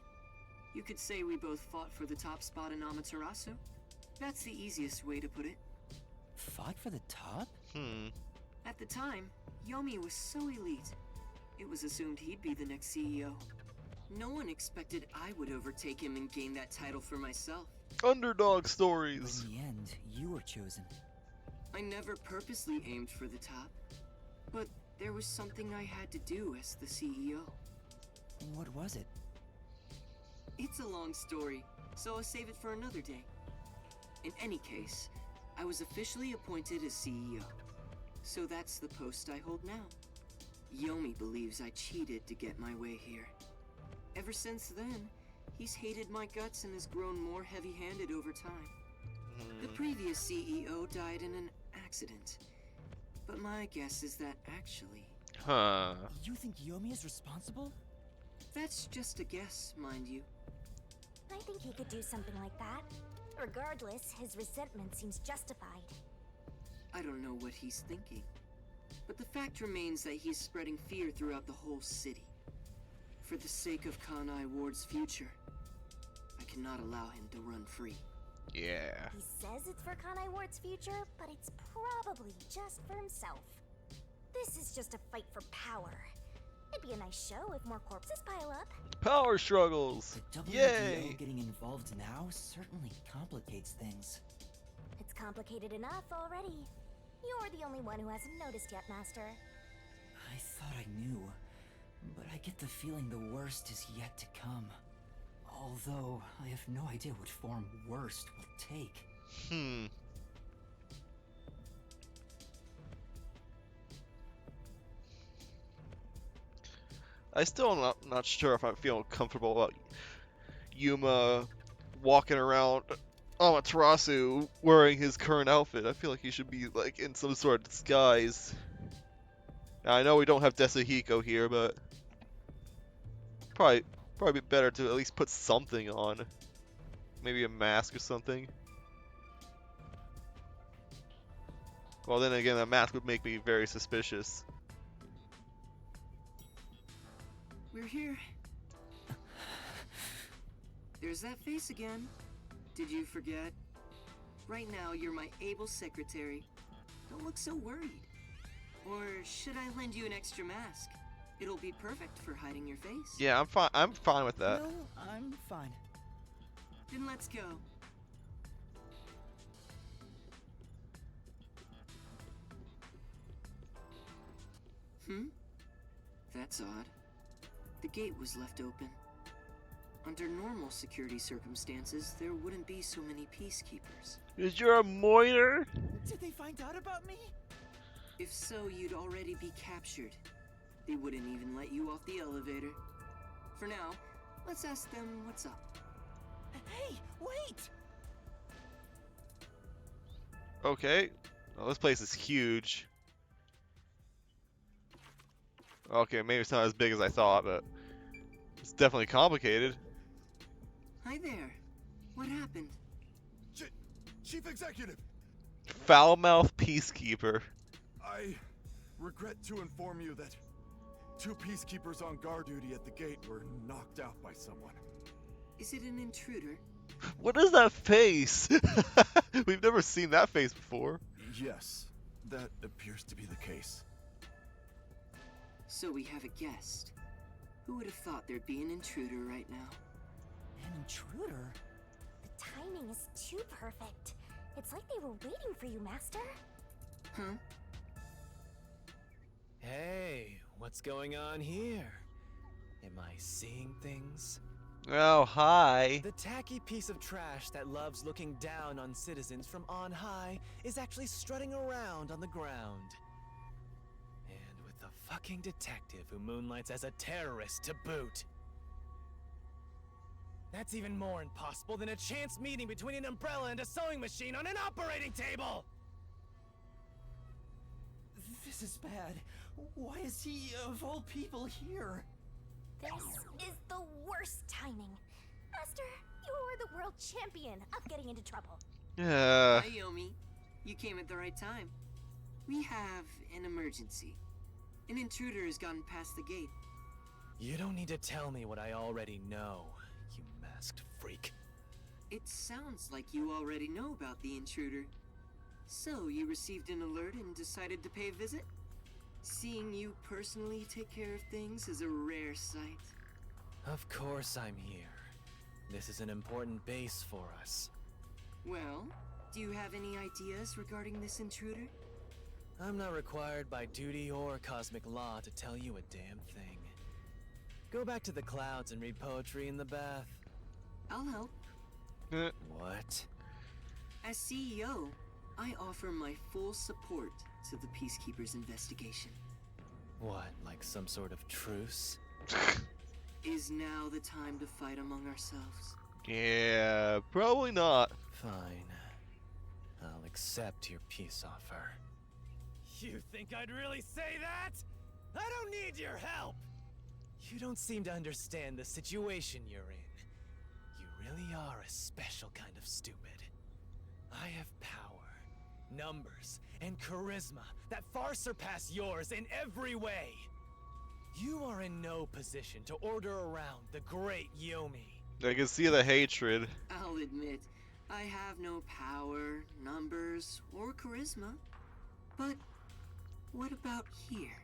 You could say we both fought for the top spot in Amaterasu. That's the easiest way to put it. Fought for the top? At the time, Yomi was so elite. It was assumed he'd be the next CEO. No one expected I would overtake him and gain that title for myself. Underdog stories. In the end, you were chosen. I never purposely aimed for the top, but there was something I had to do as the CEO. What was it? It's a long story, so I'll save it for another day. In any case, I was officially appointed as CEO, so that's the post I hold now. Yomi believes I cheated to get my way here. Ever since then, he's hated my guts and has grown more heavy-handed over time. The previous CEO died in an accident, but my guess is that actually... Huh. You think Yomi is responsible? That's just a guess, mind you. I think he could do something like that. Regardless, his resentment seems justified. I don't know what he's thinking. But the fact remains that he's spreading fear throughout the whole city. For the sake of Kanai Ward's future, I cannot allow him to run free. Yeah. He says it's for Kanai Ward's future, but it's probably just for himself. This is just a fight for power. It'd be a nice show if more corpses pile up. Power struggles! The WDO Yay! getting involved now certainly complicates things. It's complicated enough already. You're the only one who hasn't noticed yet, Master. I thought I knew, but I get the feeling the worst is yet to come. Although, I have no idea what form worst will take. I still am not sure if I'm feeling comfortable about Yuma walking around Amaterasu wearing his current outfit. I feel like he should be like in some sort of disguise. Now, I know we don't have Desahiko here, but probably be better to at least put something on. Maybe a mask or something. Well, then again, a mask would make me very suspicious. We're here. There's that face again. Did you forget? Right now, you're my able secretary. Don't look so worried. Or should I lend you an extra mask? It'll be perfect for hiding your face. Yeah, I'm fine. I'm fine with that. No, I'm fine. Then let's go. That's odd. The gate was left open. Under normal security circumstances, there wouldn't be so many peacekeepers. Is you're a moiter? Did they find out about me? If so, you'd already be captured. They wouldn't even let you off the elevator. For now, let's ask them what's up. Hey, wait! Okay. Well, this place is huge. Okay, maybe it's not as big as I thought, but it's definitely complicated. Hi there. What happened? Chief Executive! Foul-mouthed peacekeeper. I regret to inform you that 2 peacekeepers on guard duty at the gate were knocked out by someone. Is it an intruder? What is that face? We've never seen that face before. Yes, that appears to be the case. So we have a guest. Who would have thought there'd be an intruder right now? An intruder? The timing is too perfect. It's like they were waiting for you, Master. Huh? Hey, what's going on here? Am I seeing things? Oh, hi. The tacky piece of trash that loves looking down on citizens from on high is actually strutting around on the ground. And with the fucking detective who moonlights as a terrorist to boot. That's even more impossible than a chance meeting between an umbrella and a sewing machine on an operating table! This is bad. Why is he, of all people, here? This is the worst timing. Master, you are the world champion of getting into trouble. Yeah. Hi, Yomi. You came at the right time. We have an emergency. An intruder has gotten past the gate. You don't need to tell me what I already know, you masked freak. It sounds like you already know about the intruder. So, you received an alert and decided to pay a visit? Seeing you personally take care of things is a rare sight. Of course I'm here. This is an important base for us. Well, do you have any ideas regarding this intruder? I'm not required by duty or cosmic law to tell you a damn thing. Go back to the clouds and read poetry in the bath. I'll help. What? As CEO, I offer my full support to the Peacekeepers' investigation. What, like some sort of truce? Is now the time to fight among ourselves? Yeah, probably not. Fine. I'll accept your peace offer. You think I'd really say that? I don't need your help! You don't seem to understand the situation you're in. You really are a special kind of stupid. I have power, numbers, and charisma that far surpass yours in every way. You are in no position to order around the great Yomi. I can see the hatred. I'll admit, I have no power, numbers, or charisma. But what about here?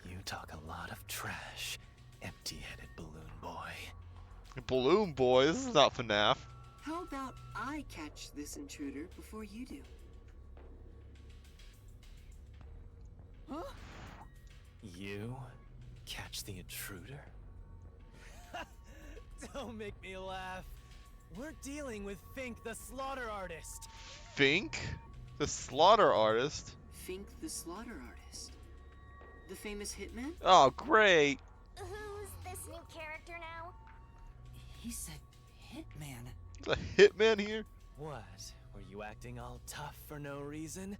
You talk a lot of trash, empty-headed balloon boy. Balloon boy, this is not FNAF. How about I catch this intruder before you do? Huh? You catch the intruder? Don't make me laugh. We're dealing with Fink the slaughter artist. Fink? The slaughter artist? Fink the slaughter artist. The famous hitman? Oh, great. Who's this new character now? He's a hitman. Is a hitman here? What? Were you acting all tough for no reason?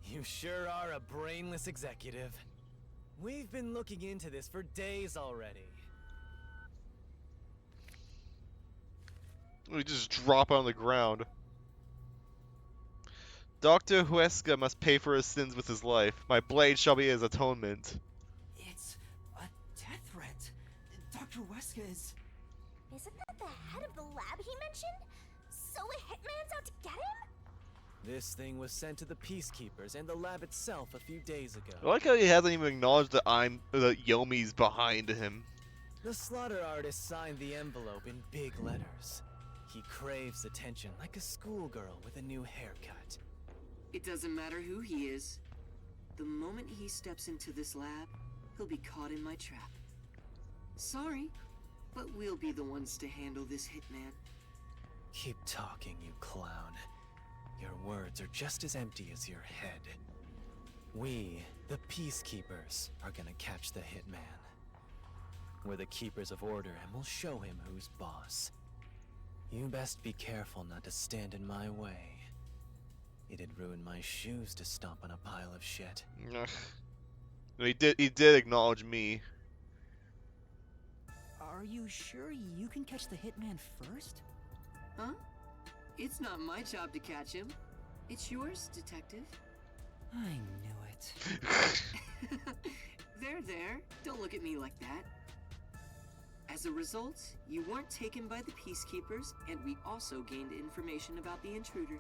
You sure are a brainless executive. We've been looking into this for days already. We just drop on the ground. Dr. Huesca must pay for his sins with his life. My blade shall be his atonement. It's a death threat. Dr. Weska is... Isn't that the head of the lab he mentioned? So a hitman's out to get him? This thing was sent to the Peacekeepers and the lab itself a few days ago. I like how he hasn't even acknowledged that Yomi's behind him. The slaughter artist signed the envelope in big letters. He craves attention like a schoolgirl with a new haircut. It doesn't matter who he is. The moment he steps into this lab, he'll be caught in my trap. Sorry, but we'll be the ones to handle this hitman. Keep talking, you clown. Your words are just as empty as your head. We, the Peacekeepers, are gonna catch the hitman. We're the keepers of order and we'll show him who's boss. You best be careful not to stand in my way. It'd ruin my shoes to stomp on a pile of shit. Ugh. He did acknowledge me. Are you sure you can catch the hitman first? Huh? It's not my job to catch him. It's yours, detective. I knew it. There. Don't look at me like that. As a result, you weren't taken by the Peacekeepers, and we also gained information about the intruder.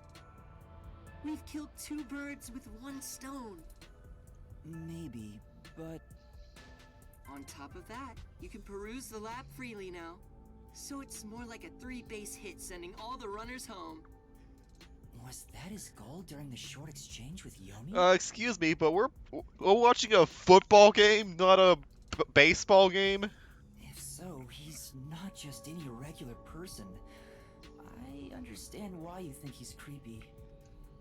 We've killed 2 birds with 1 stone. Maybe, but... On top of that, you can peruse the lab freely now. So it's more like a 3-base hit sending all the runners home. Was that his goal during the short exchange with Yomi? Excuse me, but we're watching a football game, not a baseball game. If so, he's not just any regular person. I understand why you think he's creepy.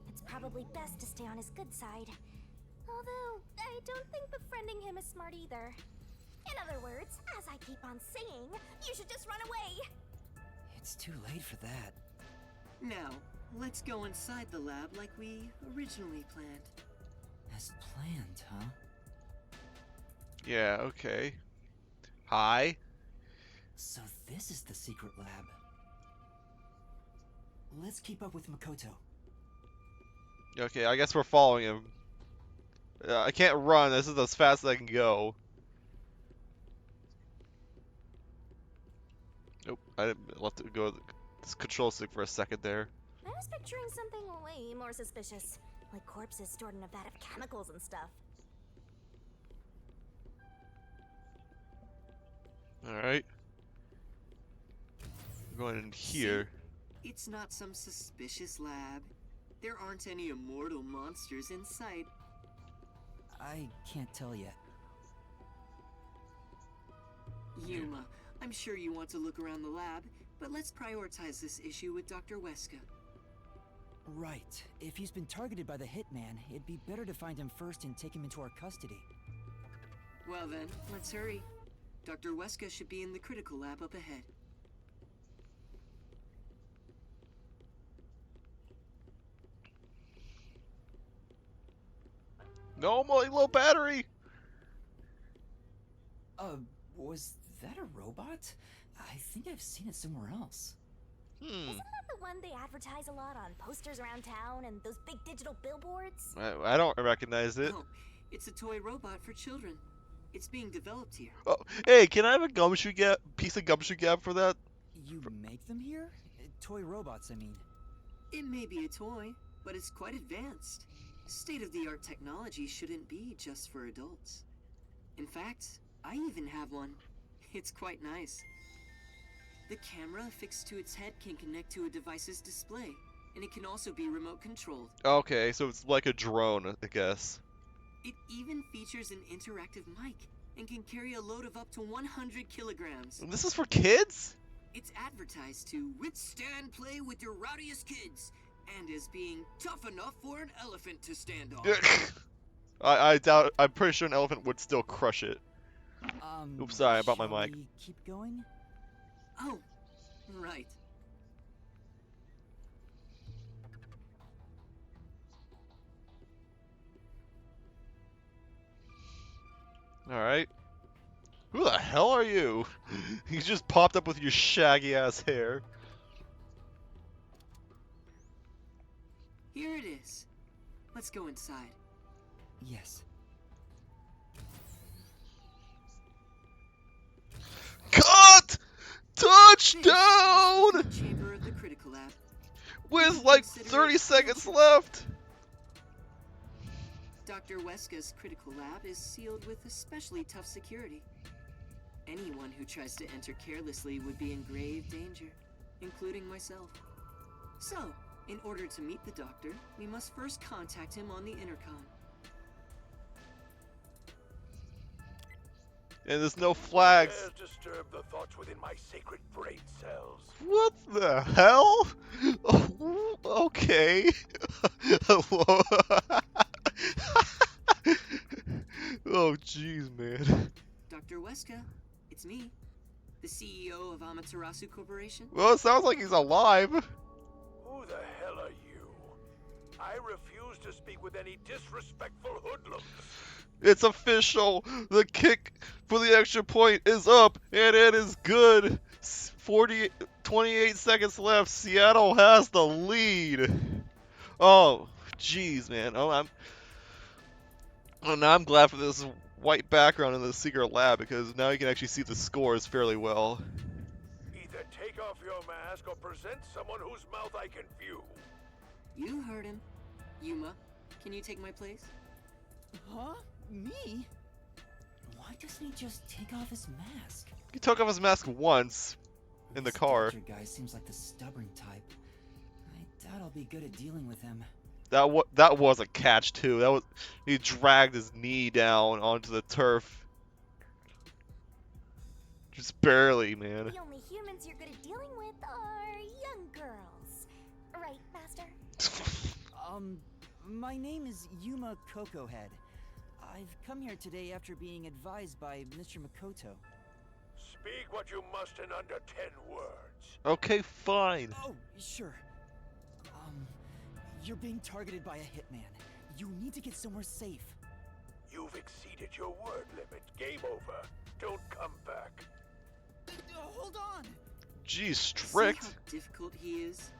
It's probably best to stay on his good side. Although, I don't think befriending him is smart either. In other words, as I keep on saying, you should just run away! It's too late for that. Now, let's go inside the lab like we originally planned. As planned, huh? Yeah, okay. Hi. So this is the secret lab. Let's keep up with Makoto. Okay, I guess we're following him. I can't run, this is as fast as I can go. Nope, I didn't let it go this control stick for a second there. I was picturing something way more suspicious. Like corpses stored in a vat of chemicals and stuff. Alright. We're going in here. It's not some suspicious lab. There aren't any immortal monsters in sight. I can't tell yet. Yuma, I'm sure you want to look around the lab, but let's prioritize this issue with Dr. Weska. Right. If he's been targeted by the hitman, it'd be better to find him first and take him into our custody. Well then, let's hurry. Dr. Weska should be in the critical lab up ahead. No, my low battery! Was that a robot? I think I've seen it somewhere else. Hmm. Isn't that the one they advertise a lot on posters around town and those big digital billboards? I don't recognize it. Oh, it's a toy robot for children. It's being developed here. Oh, hey, can I have a gumshoe piece of gumshoe gap for that? You make them here? Toy robots, I mean. It may be a toy, but it's quite advanced. State-of-the-art technology shouldn't be just for adults. In fact, I even have one. It's quite nice. The camera affixed to its head can connect to a device's display, and it can also be remote controlled. Okay, so it's like a drone, I guess. It even features an interactive mic and can carry a load of up to 100 kilograms. This is for kids? It's advertised to withstand play with your rowdiest kids and as being tough enough for an elephant to stand on. I doubt. I'm pretty sure an elephant would still crush it. Oops, sorry about my shall mic. we keep going? Oh, right. Alright. Who the hell are you? You just popped up with your shaggy ass hair. Here it is. Let's go inside. Yes. Cut! Touchdown! The chamber of the critical lab. With like 30 seconds left. Dr. Weska's critical lab is sealed with especially tough security. Anyone who tries to enter carelessly would be in grave danger, including myself. So, in order to meet the doctor, we must first contact him on the intercom. And there's no flags. Dare disturb the thoughts within my sacred brain cells. What the hell? Oh, okay. Oh, jeez, man. Dr. Weska, it's me, the CEO of Amaterasu Corporation. Well, it sounds like he's alive. Who the hell are you? I refuse to speak with any disrespectful hoodlums. It's official. The kick for the extra point is up, and it is good. 28 seconds left. Seattle has the lead. Oh, jeez, man. Now I'm glad for this white background in the secret lab because now you can actually see the scores fairly well. Either take off your mask or present someone whose mouth I can view. You heard him. Yuma, can you take my place? Huh? Me? Why doesn't he just take off his mask? He took off his mask once in the This car. doctor guy seems like the stubborn type. I doubt I'll be good at dealing with him. That was a catch too. He dragged his knee down onto the turf. Just barely, man. The only humans you're good at dealing with are young girls. Right, Master? My name is Yuma Cocohead. I've come here today after being advised by Mr. Makoto. Speak what you must in under 10 words. Okay, fine. Oh, sure. You're being targeted by a hitman. You need to get somewhere safe. You've exceeded your word limit. Game over. Don't come back. Hold on! Geez, See strict. how difficult he is?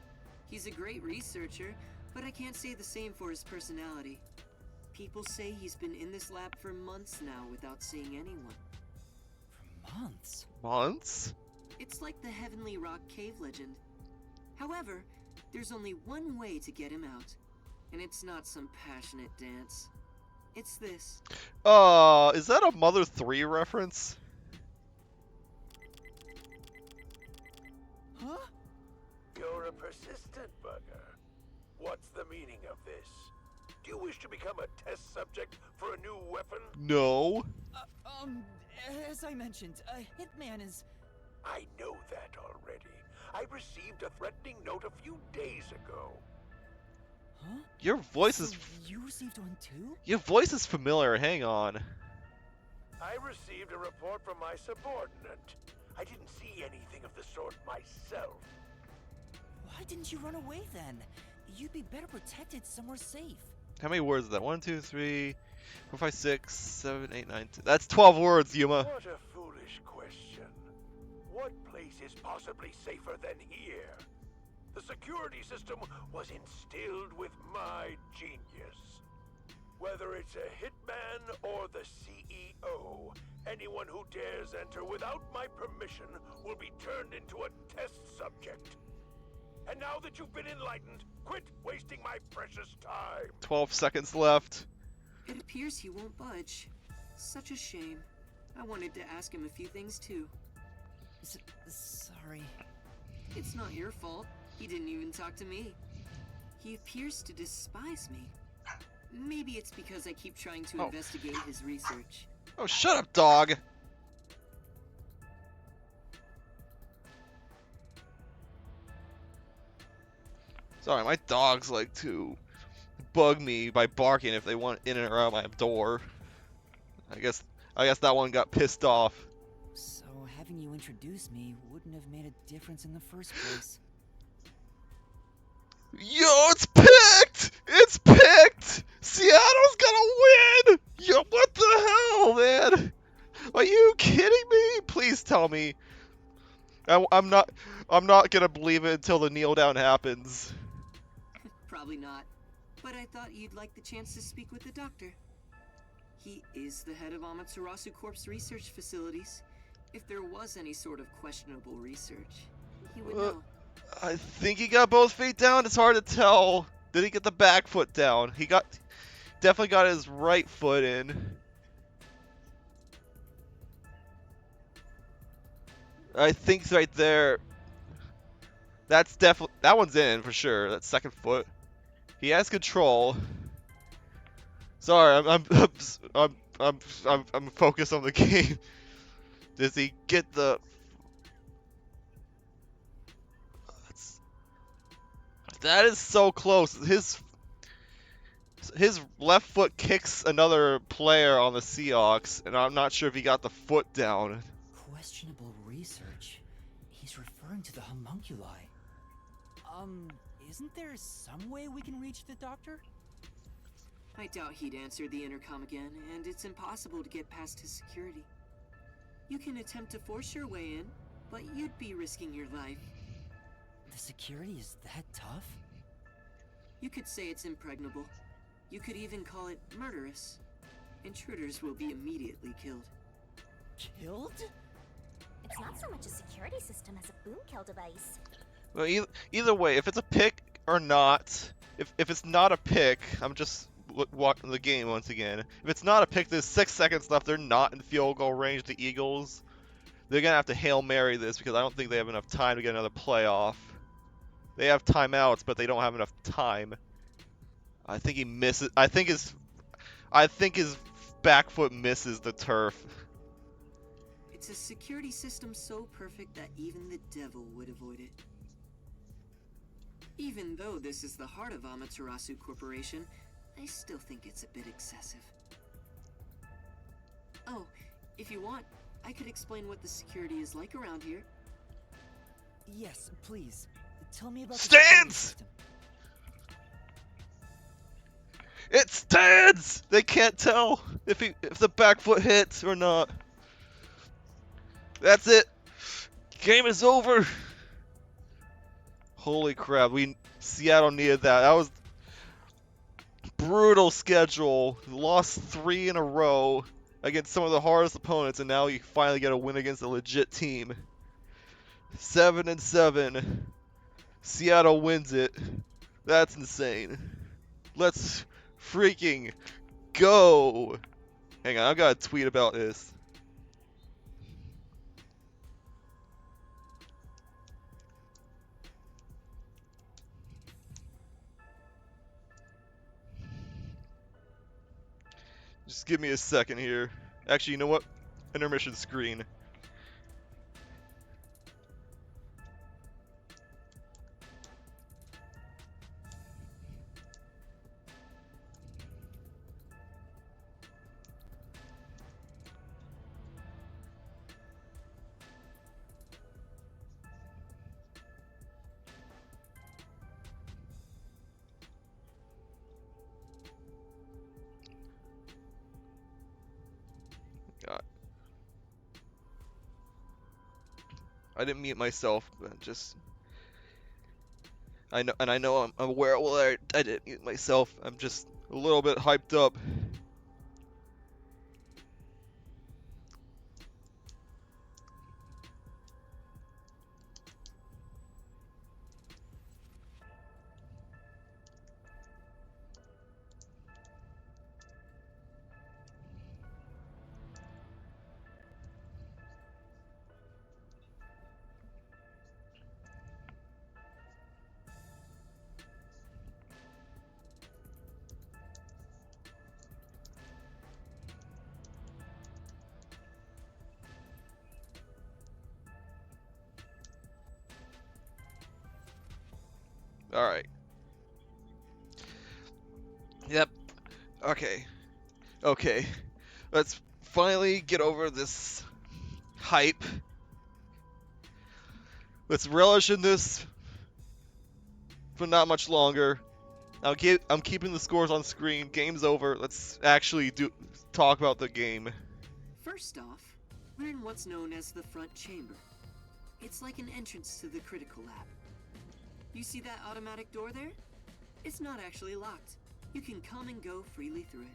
He's a great researcher, but I can't say the same for his personality. People say he's been in this lab for months now without seeing anyone. For months? Months? It's like the Heavenly Rock Cave legend. However, there's only one way to get him out, and it's not some passionate dance. It's this. Is that a Mother 3 reference? Huh? You're a persistent bugger. What's the meaning of this? Do you wish to become a test subject for a new weapon? No. As I mentioned, a hitman is... I know that already. I received a threatening note a few days ago. Huh? Your voice is... So you received one too? Your voice is familiar. Hang on. I received a report from my subordinate. I didn't see anything of the sort myself. Why didn't you run away then? You'd be better protected somewhere safe. How many words is that? 1, 2, 3, 4, 5, 6, 7, 8, 9, 10. That's 12 words, Yuma. What a foolish foolish question. What place is possibly safer than here? The security system was instilled with my genius. Whether it's a hitman or the CEO, anyone who dares enter without my permission will be turned into a test subject. And now that you've been enlightened, quit wasting my precious time. 12 seconds left. It appears he won't budge. Such a shame. I wanted to ask him a few things too. Sorry. It's not your fault. He didn't even talk to me. He appears to despise me. Maybe it's because I keep trying to investigate his research. Oh, shut up, dog! Sorry, my dogs like to bug me by barking if they want in and around my door. I guess that one got pissed off. So having you introduce me wouldn't have made a difference in the first place. Yo, it's picked! It's picked! Seattle's gonna win! Yo, what the hell, man? Are you kidding me? Please tell me. I'm not gonna believe it until the kneel down happens. Probably not. But I thought you'd like the chance to speak with the doctor. He is the head of Amaterasu Corp's research facilities. If there was any sort of questionable research, he would know. I think he got both feet down. It's hard to tell. Did he get the back foot down? He definitely got his right foot in. I think right there. That's definitely, that one's in for sure. That second foot. He has control. Sorry, I'm focused on the game. Does he get the? That is so close. His left foot kicks another player on the Seahawks, and I'm not sure if he got the foot down. Questionable research? He's referring to the homunculi. Isn't there some way we can reach the doctor? I doubt he'd answer the intercom again, and it's impossible to get past his security. You can attempt to force your way in, but you'd be risking your life. The security is that tough? You could say it's impregnable. You could even call it murderous. Intruders will be immediately killed. Killed? It's not so much a security system as a boom kill device. Well, either way, if it's a pick or not, if it's not a pick, I'm just watching the game once again. If it's not a pick, there's 6 seconds left. They're not in field goal range. The Eagles, they're gonna have to Hail Mary this because I don't think they have enough time to get another playoff. They have timeouts, but they don't have enough time. I think he misses. I think his back foot misses the turf. It's a security system so perfect that even the devil would avoid it. Even though this is the heart of Amaterasu Corporation, I still think it's a bit excessive. Oh, if you want, I could explain what the security is like around here. Yes, please. Tell me about the Stands! security system. It stands! They can't tell if the back foot hits or not. That's it. Game is over. Holy crap! Seattle needed that. That was brutal schedule. Lost 3 in a row against some of the hardest opponents, and now you finally get a win against a legit team. 7-7. Seattle wins it. That's insane. Let's freaking go. Hang on, I got a tweet about this. Just give me a second here. Actually, you know what? Intermission screen. God. I didn't mute myself, but just I know I'm aware. Well, I didn't mute myself. I'm just a little bit hyped up. All right. Yep. Okay. Okay. Let's finally get over this hype. Let's relish in this for not much longer. I'm keeping the scores on screen. Game's over. Let's actually talk about the game. First off, we're in what's known as the front chamber. It's like an entrance to the critical lab. You see that automatic door there? It's not actually locked. You can come and go freely through it.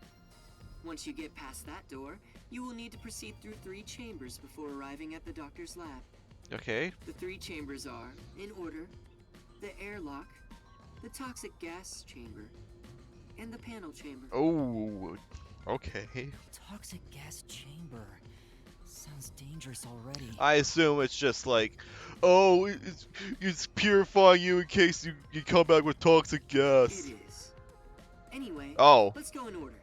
Once you get past that door, you will need to proceed through 3 chambers before arriving at the doctor's lab. Okay. The 3 chambers are, in order, the airlock, the toxic gas chamber, and the panel chamber. Oh, okay. Toxic gas chamber. Sounds dangerous already. I assume it's just like, oh, it's purifying you in case you come back with toxic gas. It is. Anyway, Oh. let's go in order.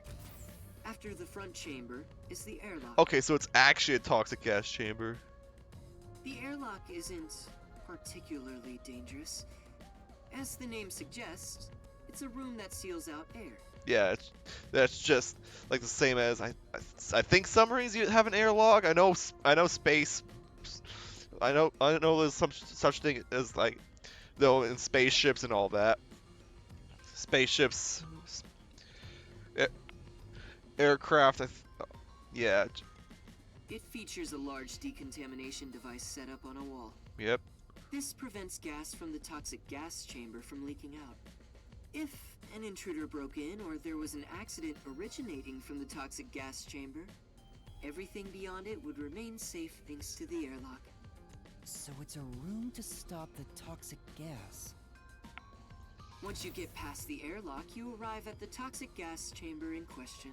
After the front chamber is the airlock. Okay, so it's actually a toxic gas chamber. The airlock isn't particularly dangerous. As the name suggests, it's a room that seals out air. Yeah, that's just like the same as I think submarines have an airlock. I know space. I know there's some such thing as like though in spaceships and all that. Spaceships, aircraft. Yeah. It features a large decontamination device set up on a wall. Yep. This prevents gas from the toxic gas chamber from leaking out. If an intruder broke in or there was an accident originating from the toxic gas chamber, everything beyond it would remain safe thanks to the airlock. So it's a room to stop the toxic gas. Once you get past the airlock, you arrive at the toxic gas chamber in question.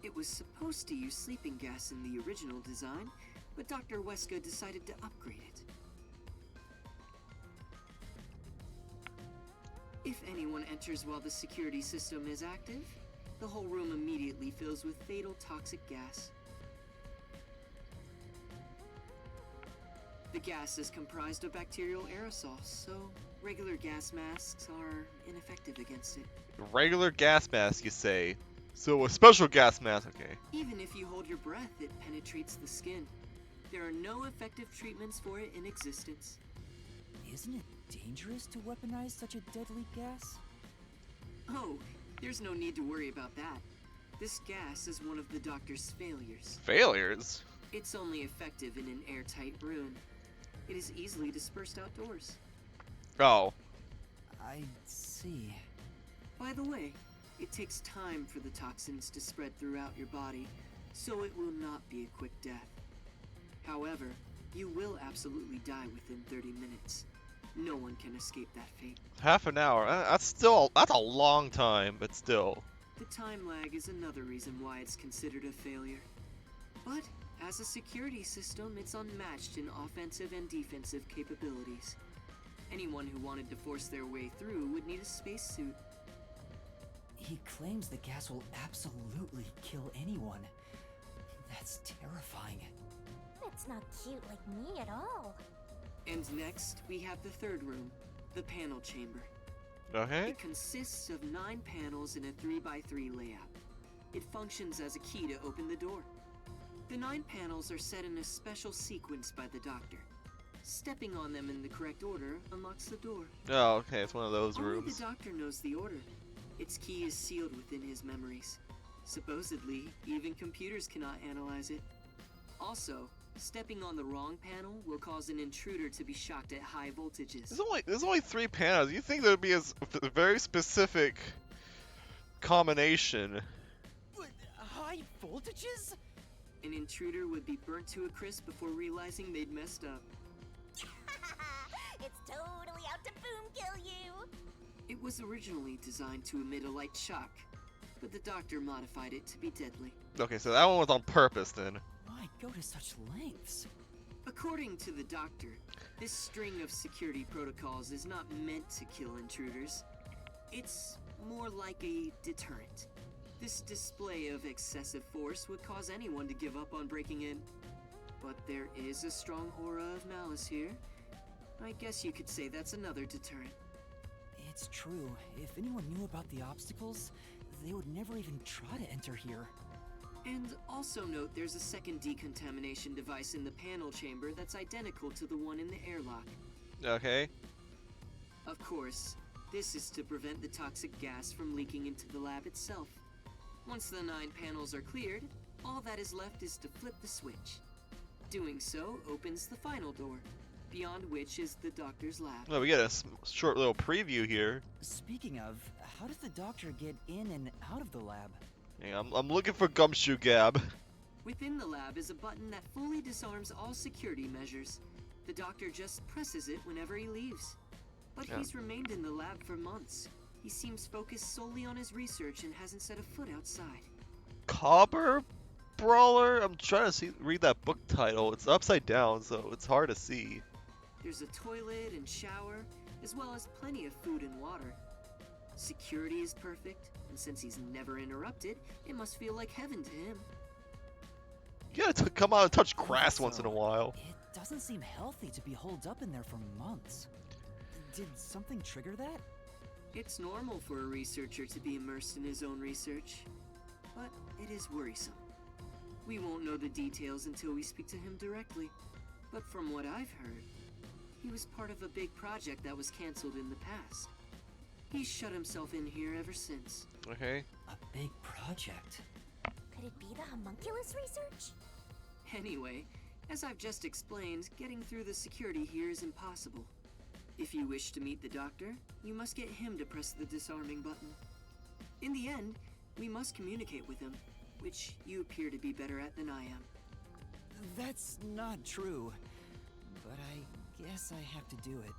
It was supposed to use sleeping gas in the original design, but Dr. Weska decided to upgrade it. If anyone enters while the security system is active, the whole room immediately fills with fatal toxic gas. The gas is comprised of bacterial aerosols, so regular gas masks are ineffective against it. Regular gas mask, you say? So a special gas mask, okay. Even if you hold your breath, it penetrates the skin. There are no effective treatments for it in existence. Isn't it dangerous to weaponize such a deadly gas? Oh, there's no need to worry about that. This gas is one of the doctor's failures. Failures? It's only effective in an airtight room. It is easily dispersed outdoors. Oh. I see. By the way, it takes time for the toxins to spread throughout your body, so it will not be a quick death. However, you will absolutely die within 30 minutes. No one can escape that fate. Half an hour. That's a long time, but still. The time lag is another reason why it's considered a failure. But as a security system, it's unmatched in offensive and defensive capabilities. Anyone who wanted to force their way through would need a spacesuit. He claims the gas will absolutely kill anyone. That's terrifying. That's not cute like me at all. And next, we have the third room, the panel chamber. Okay. It consists of 9 panels in a 3x3 layout. It functions as a key to open the door. The 9 panels are set in a special sequence by the doctor. Stepping on them in the correct order unlocks the door. Oh, okay. It's one of those Only rooms. the doctor knows the order. Its key is sealed within his memories. Supposedly, even computers cannot analyze it. Also, Stepping on the wrong panel will cause an intruder to be shocked at high voltages. There's only 3 panels. You think there'd be a very specific combination? But high voltages? An intruder would be burnt to a crisp before realizing they'd messed up. It's totally out to boom kill you! It was originally designed to emit a light shock, but the doctor modified it to be deadly. Okay, so that one was on purpose then. Why go to such lengths? According to the doctor, this string of security protocols is not meant to kill intruders. It's more like a deterrent. This display of excessive force would cause anyone to give up on breaking in. But there is a strong aura of malice here. I guess you could say that's another deterrent. It's true. If anyone knew about the obstacles, they would never even try to enter here. And also note there's a second decontamination device in the panel chamber that's identical to the one in the airlock. Okay. Of course, this is to prevent the toxic gas from leaking into the lab itself. Once the 9 panels are cleared, all that is left is to flip the switch. Doing so opens the final door, beyond which is the doctor's lab. Well, we get a short little preview here. Speaking of, how does the doctor get in and out of the lab? Yeah, I'm looking for Gumshoe Gab. Within the lab is a button that fully disarms all security measures. The doctor just presses it whenever he leaves. But Yeah. he's remained in the lab for months. He seems focused solely on his research and hasn't set a foot outside. Cobber Brawler? I'm trying to read that book title. It's upside down, so it's hard to see. There's a toilet and shower, as well as plenty of food and water. Security is perfect, and since he's never interrupted, it must feel like heaven to him. You gotta come out and touch grass once in a while. It doesn't seem healthy to be holed up in there for months. Did something trigger that? It's normal for a researcher to be immersed in his own research, but it is worrisome. We won't know the details until we speak to him directly, but from what I've heard, he was part of a big project that was cancelled in the past. He's shut himself in here ever since. Okay. A big project. Could it be the homunculus research? Anyway, as I've just explained, getting through the security here is impossible. If you wish to meet the doctor, you must get him to press the disarming button. In the end, we must communicate with him, which you appear to be better at than I am. That's not true. But I guess I have to do it.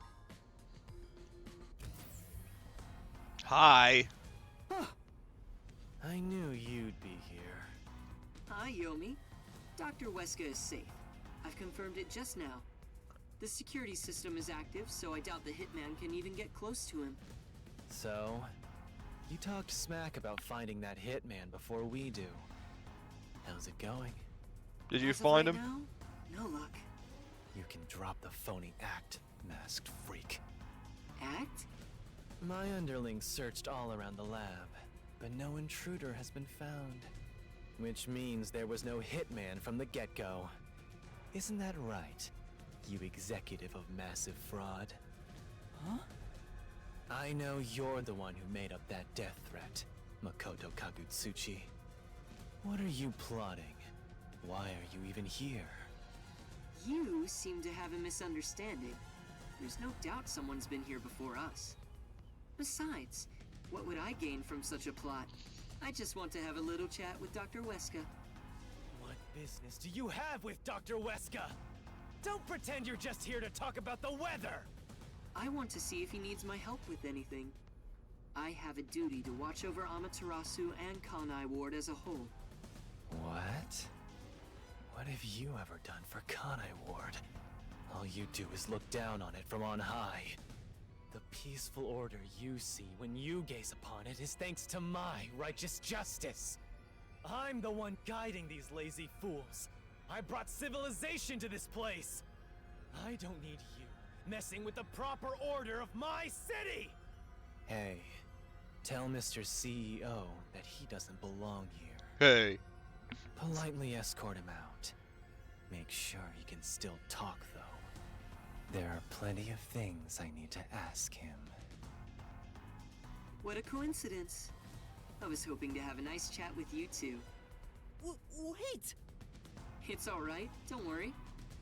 Hi. I knew you'd be here. Hi, Yomi. Dr. Weska is safe. I've confirmed it just now. The security system is active, so I doubt the hitman can even get close to him. So, you talked smack about finding that hitman before we do. How's it going? Did you As of find right him? now, no luck. You can drop the phony act, masked freak. Act? My underlings searched all around the lab, but no intruder has been found. Which means there was no hitman from the get-go. Isn't that right, you executive of massive fraud? Huh? I know you're the one who made up that death threat, Makoto Kagutsuchi. What are you plotting? Why are you even here? You seem to have a misunderstanding. There's no doubt someone's been here before us. Besides, what would I gain from such a plot? I just want to have a little chat with Dr. Weska. What business do you have with Dr. Weska? Don't pretend you're just here to talk about the weather! I want to see if he needs my help with anything. I have a duty to watch over Amaterasu and Kanai Ward as a whole. What? What have you ever done for Kanai Ward? All you do is look down on it from on high. The peaceful order you see when you gaze upon it is thanks to my righteous justice. I'm the one guiding these lazy fools. I brought civilization to this place. I don't need you messing with the proper order of my city! Hey, tell Mr. CEO that he doesn't belong here. Hey. Politely escort him out. Make sure he can still talk, though. There are plenty of things I need to ask him. What a coincidence. I was hoping to have a nice chat with you two. Wait! It's alright, don't worry.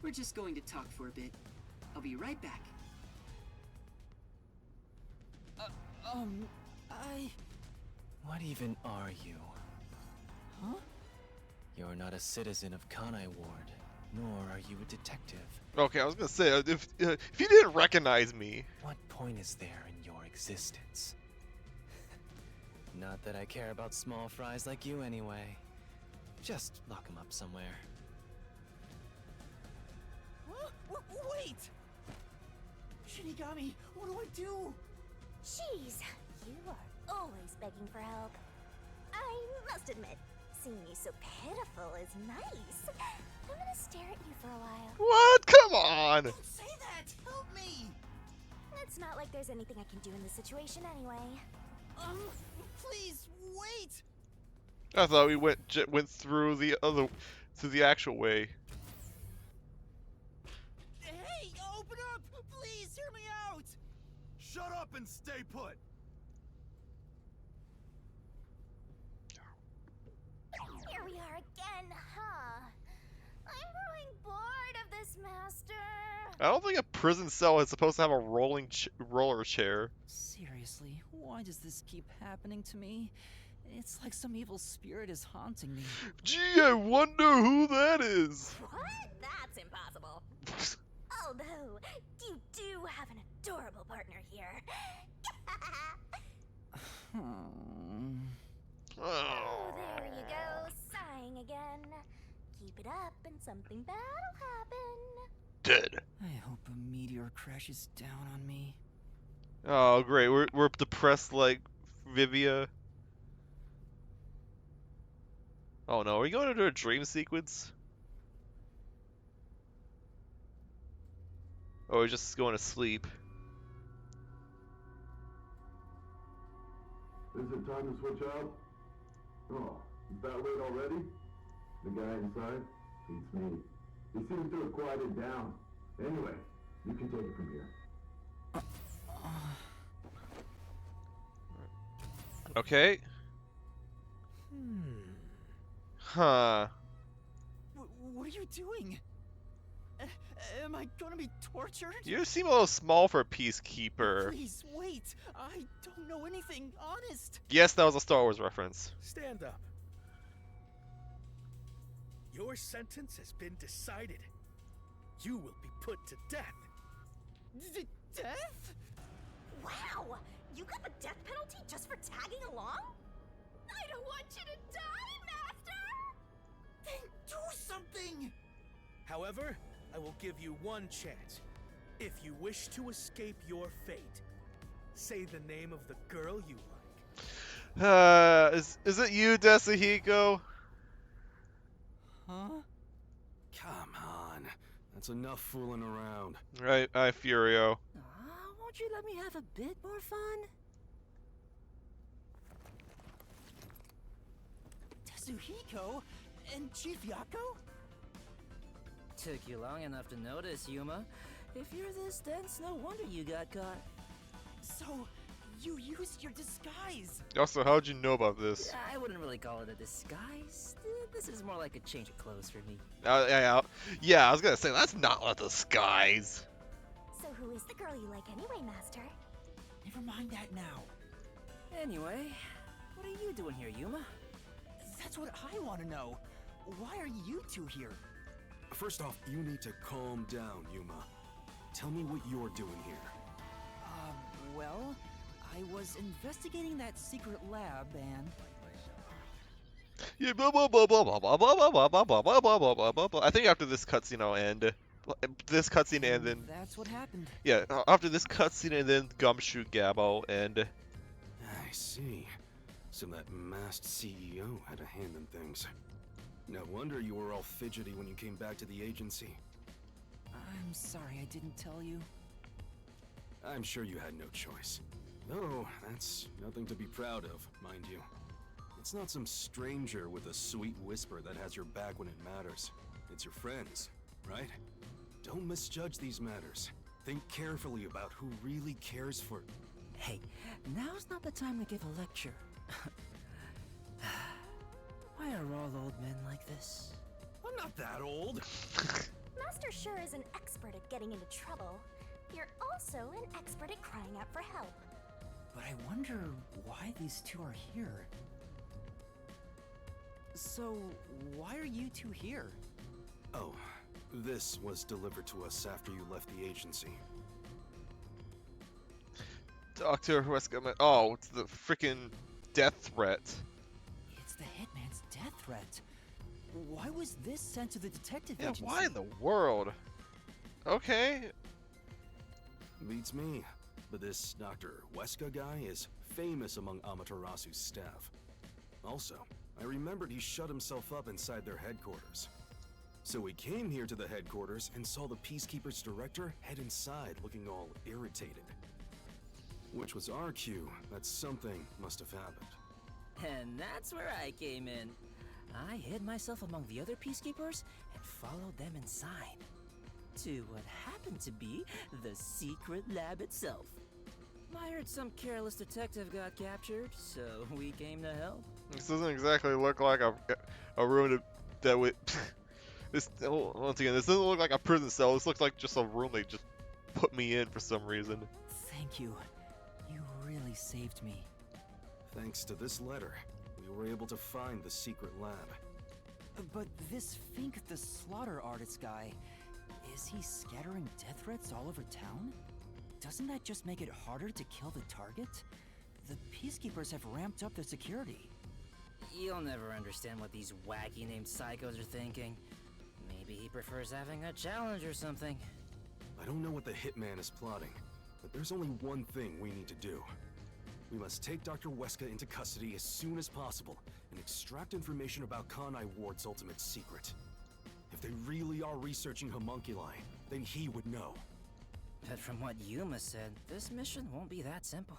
We're just going to talk for a bit. I'll be right back. What even are you? Huh? You're not a citizen of Kanai Ward, nor are you a detective. Okay, I was gonna say if you didn't recognize me. What point is there in your existence? Not that I care about small fries like you anyway. Just lock him up somewhere. Huh? Wait! Shinigami, what do I do? Jeez, you are always begging for help. I must admit, seeing you so pitiful is nice. I'm gonna stare at you for a while. What? Come on! Don't say that! Help me! It's not like there's anything I can do in this situation anyway. Please, wait! I thought we went through the actual way. Hey, open up! Please, hear me out! Shut up and stay put! Here we are again, huh? I'm growing bored of this, Master. I don't think a prison cell is supposed to have a roller chair. Seriously, why does this keep happening to me? It's like some evil spirit is haunting me. Gee, I wonder who that is. What? That's impossible. Although, you do have an adorable partner here. Oh, there you go, sighing again. Keep it up and something bad'll happen. Dead. I hope a meteor crashes down on me. Oh, great. We're depressed like Vivia. Oh no, are we going into a dream sequence? Or are we just going to sleep? Is it time to switch out? Oh, is that late already? The guy inside? It's me. He seems to have quieted down. Anyway, you can take it from here. Okay. Huh. What are you doing? Am I gonna be tortured? You seem a little small for a peacekeeper. Please, wait! I don't know anything, honest! Yes, that was a Star Wars reference. Stand up. Your sentence has been decided. You will be put to death. Death? Wow, you got the death penalty just for tagging along? I don't want you to die, Master! Then do something! However, I will give you one chance. If you wish to escape your fate, say the name of the girl you like. Is it you, Desahiko? Huh? Come on. That's enough fooling around. Right, Furio. Won't you let me have a bit more fun? Tetsuhiko? And Chief Yako? Took you long enough to notice, Yuma. If you're this dense, no wonder you got caught. So, you used your disguise! Also, how'd you know about this? I wouldn't really call it a disguise. This is more like a change of clothes for me. Yeah, I was gonna say, that's not a disguise. So who is the girl you like anyway, Master? Never mind that now. Anyway, what are you doing here, Yuma? That's what I want to know. Why are you two here? First off, you need to calm down, Yuma. Tell me what you're doing here. Well, I was investigating that secret lab and... Yeah, blah blah blah blah blah blah blah blah blah blah blah blah blah blah blah blah. I think after this cutscene I'll end. This cutscene and then... That's what happened. Yeah, after this cutscene and then Gumshoe Gab I'll end. I see. So that masked CEO had a hand in things. No wonder you were all fidgety when you came back to the agency. I'm sorry I didn't tell you. I'm sure you had no choice. Though, that's nothing to be proud of, mind you. It's not some stranger with a sweet whisper that has your back when it matters. It's your friends, right? Don't misjudge these matters. Think carefully about who really cares for... Hey, now's not the time to give a lecture. Why are all old men like this? I'm not that old. Master sure is an expert at getting into trouble. You're also an expert at crying out for help. But I wonder why these two are here. So, why are you two here? Oh, this was delivered to us after you left the agency. Dr. Wesker. Oh, it's the freaking death threat. It's the Hitman's death threat. Why was this sent to the detective Yeah, agency? why in the world? Okay. Beats me. But this Dr. Wesker guy is famous among Amaterasu's staff. Also, I remembered he shut himself up inside their headquarters. So we came here to the headquarters and saw the Peacekeeper's director head inside looking all irritated. Which was our cue that something must have happened. And that's where I came in. I hid myself among the other Peacekeepers and followed them inside. To what happened to be the secret lab itself. I heard some careless detective got captured, so we came to help. This doesn't exactly look like a room that would. This once again, this doesn't look like a prison cell. This looks like just a room they just put me in for some reason. Thank you. You really saved me. Thanks to this letter, we were able to find the secret lab. But this Fink the slaughter artist guy, is he scattering death threats all over town? Doesn't that just make it harder to kill the target? The Peacekeepers have ramped up their security. You'll never understand what these wacky named psychos are thinking. Maybe he prefers having a challenge or something. I don't know what the Hitman is plotting, but there's only one thing we need to do. We must take Dr. Wesker into custody as soon as possible and extract information about Kanai Ward's ultimate secret. If they really are researching homunculi, then he would know. But from what Yuma said, this mission won't be that simple.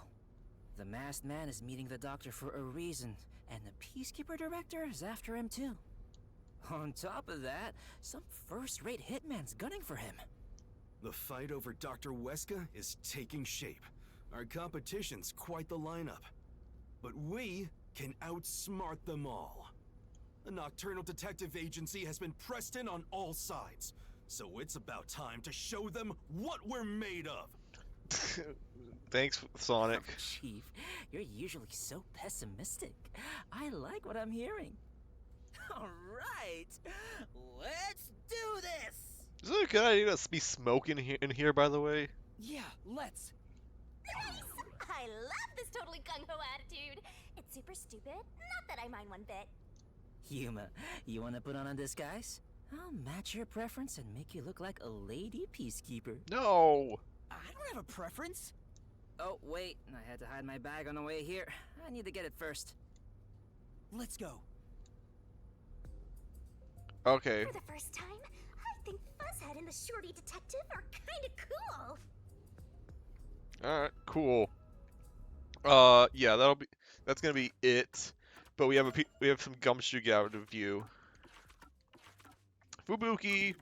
The masked man is meeting the doctor for a reason, and the Peacekeeper director is after him too. On top of that, some first-rate hitman's gunning for him. The fight over Dr. Wesker is taking shape. Our competition's quite the lineup. But we can outsmart them all. The Nocturnal Detective Agency has been pressed in on all sides, so it's about time to show them what we're made of. Thanks, Sonic. Oh, Chief, you're usually so pessimistic. I like what I'm hearing. All right, let's do this. Is it a good idea to be smoking in here, by the way? Yeah, let's. Nice! I love this totally gung-ho attitude. It's super stupid, not that I mind one bit. Yuma, you want to put on a disguise? I'll match your preference and make you look like a lady peacekeeper. No! I don't have a preference. Oh, wait, I had to hide my bag on the way here. I need to get it first. Let's go. Okay. For the first time, I think Fuzzhead and the Shorty Detective are kinda cool. Alright, cool. Yeah, that's gonna be it. But we have some gumshoe get out of view. Fubuki!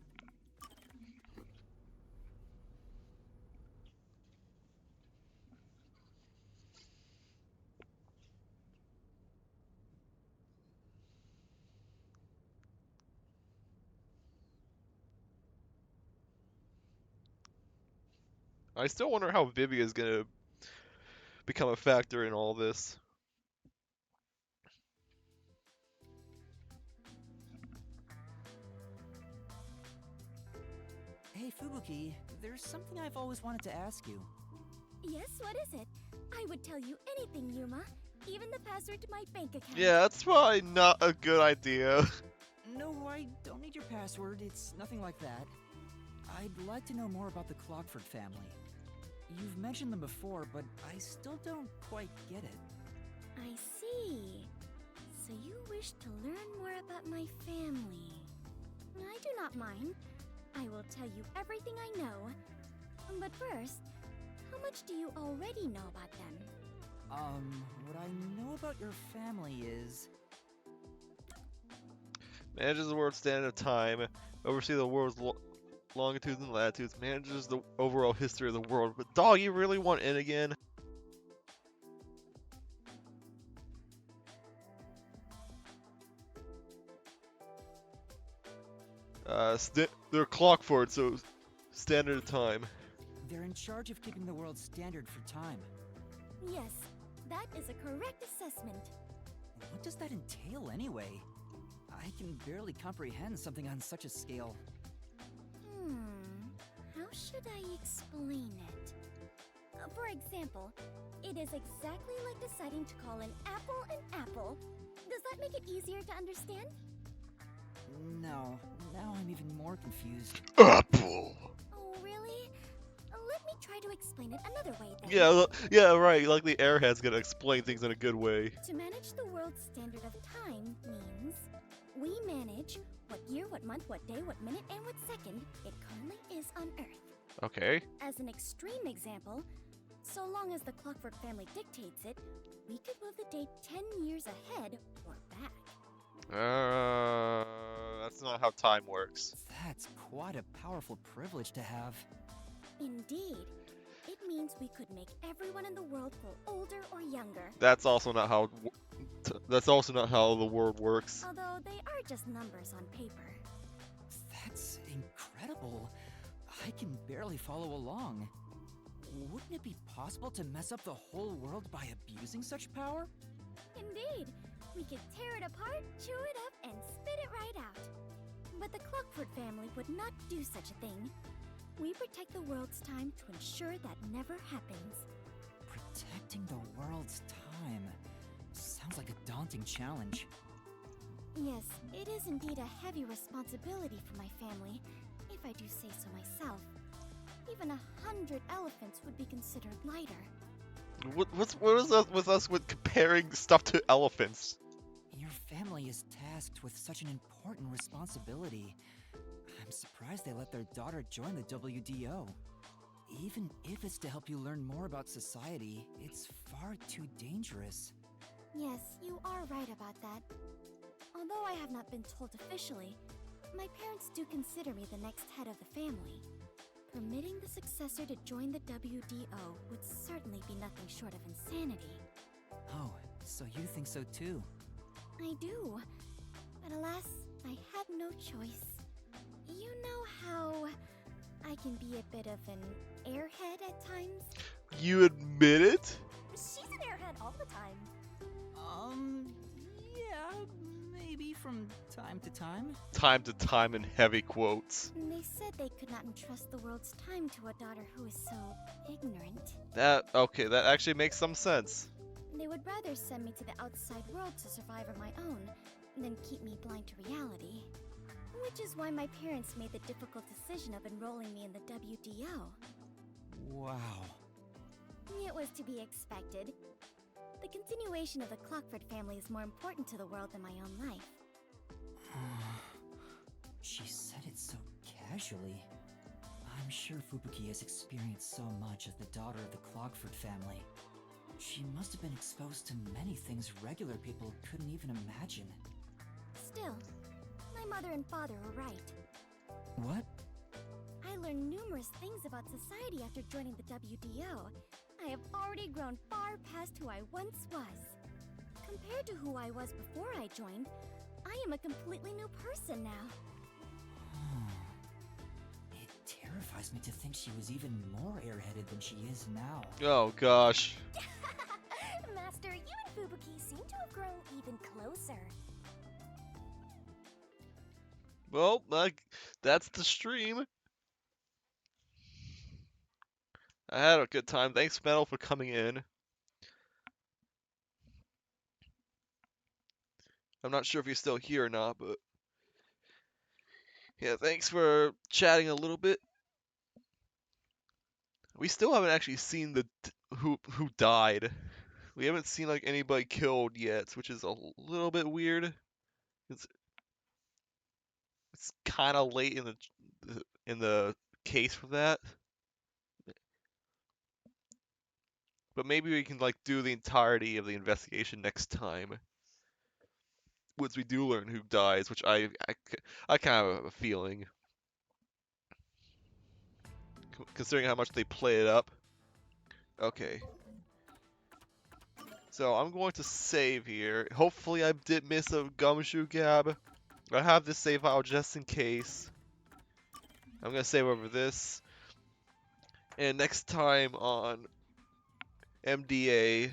I still wonder how Vivi is gonna become a factor in all this. Hey, Fubuki, there's something I've always wanted to ask you. Yes, what is it? I would tell you anything, Yuma. Even the password to my bank account. Yeah, that's probably not a good idea. No, I don't need your password. It's nothing like that. I'd like to know more about the Clockford family. You've mentioned them before, but I still don't quite get it. I see. So you wish to learn more about my family. I do not mind. I will tell you everything I know. But first, how much do you already know about them? What I know about your family is... Manages the world's standard of time, oversees the world's longitudes and latitudes, manages the overall history of the world. But dog, you really want in again? They're Clockford, so standard time. They're in charge of keeping the world standard for time. Yes, that is a correct assessment. What does that entail anyway? I can barely comprehend something on such a scale. How should I explain it? For example, it is exactly like deciding to call an apple an apple. Does that make it easier to understand? No, now I'm even more confused. Apple. Oh, really? Let me try to explain it another way then. Yeah, right. Like the airhead's gonna explain things in a good way. To manage the world's standard of time means we manage what year, what month, what day, what minute, and what second it currently is on Earth. Okay. As an extreme example, so long as the Clockwork family dictates it, we could move the date 10 years ahead or back. That's not how time works. That's quite a powerful privilege to have. Indeed. It means we could make everyone in the world feel older or younger. That's also not how. That's also not how the world works. Although they are just numbers on paper. That's incredible. I can barely follow along. Wouldn't it be possible to mess up the whole world by abusing such power? Indeed. We could tear it apart, chew it up, and spit it right out. But the Clockford family would not do such a thing. We protect the world's time to ensure that never happens. Protecting the world's time. Sounds like a daunting challenge. Yes, it is indeed a heavy responsibility for my family, if I do say so myself. Even 100 elephants would be considered lighter. What is up with us with comparing stuff to elephants? Your family is tasked with such an important responsibility. I'm surprised they let their daughter join the WDO. Even if it's to help you learn more about society, it's far too dangerous. Yes, you are right about that. Although I have not been told officially, my parents do consider me the next head of the family. Permitting the successor to join the WDO would certainly be nothing short of insanity. Oh, so you think so too? I do. But alas, I have no choice. You know how I can be a bit of an airhead at times? You admit it? She's an airhead all the time. Yeah, maybe from time to time. Time to time in heavy quotes. They said they could not entrust the world's time to a daughter who is so ignorant. Okay, that actually makes some sense. They would rather send me to the outside world to survive on my own than keep me blind to reality. Which is why my parents made the difficult decision of enrolling me in the WDO. Wow. It was to be expected. The continuation of the Clockford family is more important to the world than my own life. She said it so casually. I'm sure Fubuki has experienced so much as the daughter of the Clockford family. She must have been exposed to many things regular people couldn't even imagine. Still, my mother and father were right. What? I learned numerous things about society after joining the WDO. I have already grown far past who I once was. Compared to who I was before I joined, I am a completely new person now. It terrifies me to think she was even more airheaded than she is now. Oh gosh. Master, you and Fubuki seem to have grown even closer. Well, that's the stream. I had a good time. Thanks, Metal, for coming in. I'm not sure if you're still here or not, but yeah, thanks for chatting a little bit. We still haven't actually seen who died. We haven't seen like anybody killed yet, which is a little bit weird. It's kind of late in the case for that. But maybe we can like do the entirety of the investigation next time. Once we do learn who dies, which I kind of have a feeling. Considering how much they play it up. Okay. So I'm going to save here. Hopefully I did miss a gumshoe gab. I have this save file just in case. I'm going to save over this. And next time on MDA,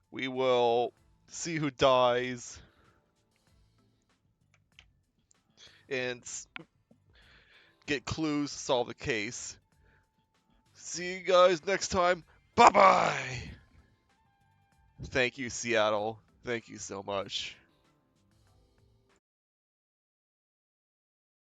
we will see who dies and get clues to solve the case. See you guys next time. Bye-bye! Thank you, Seattle. Thank you so much.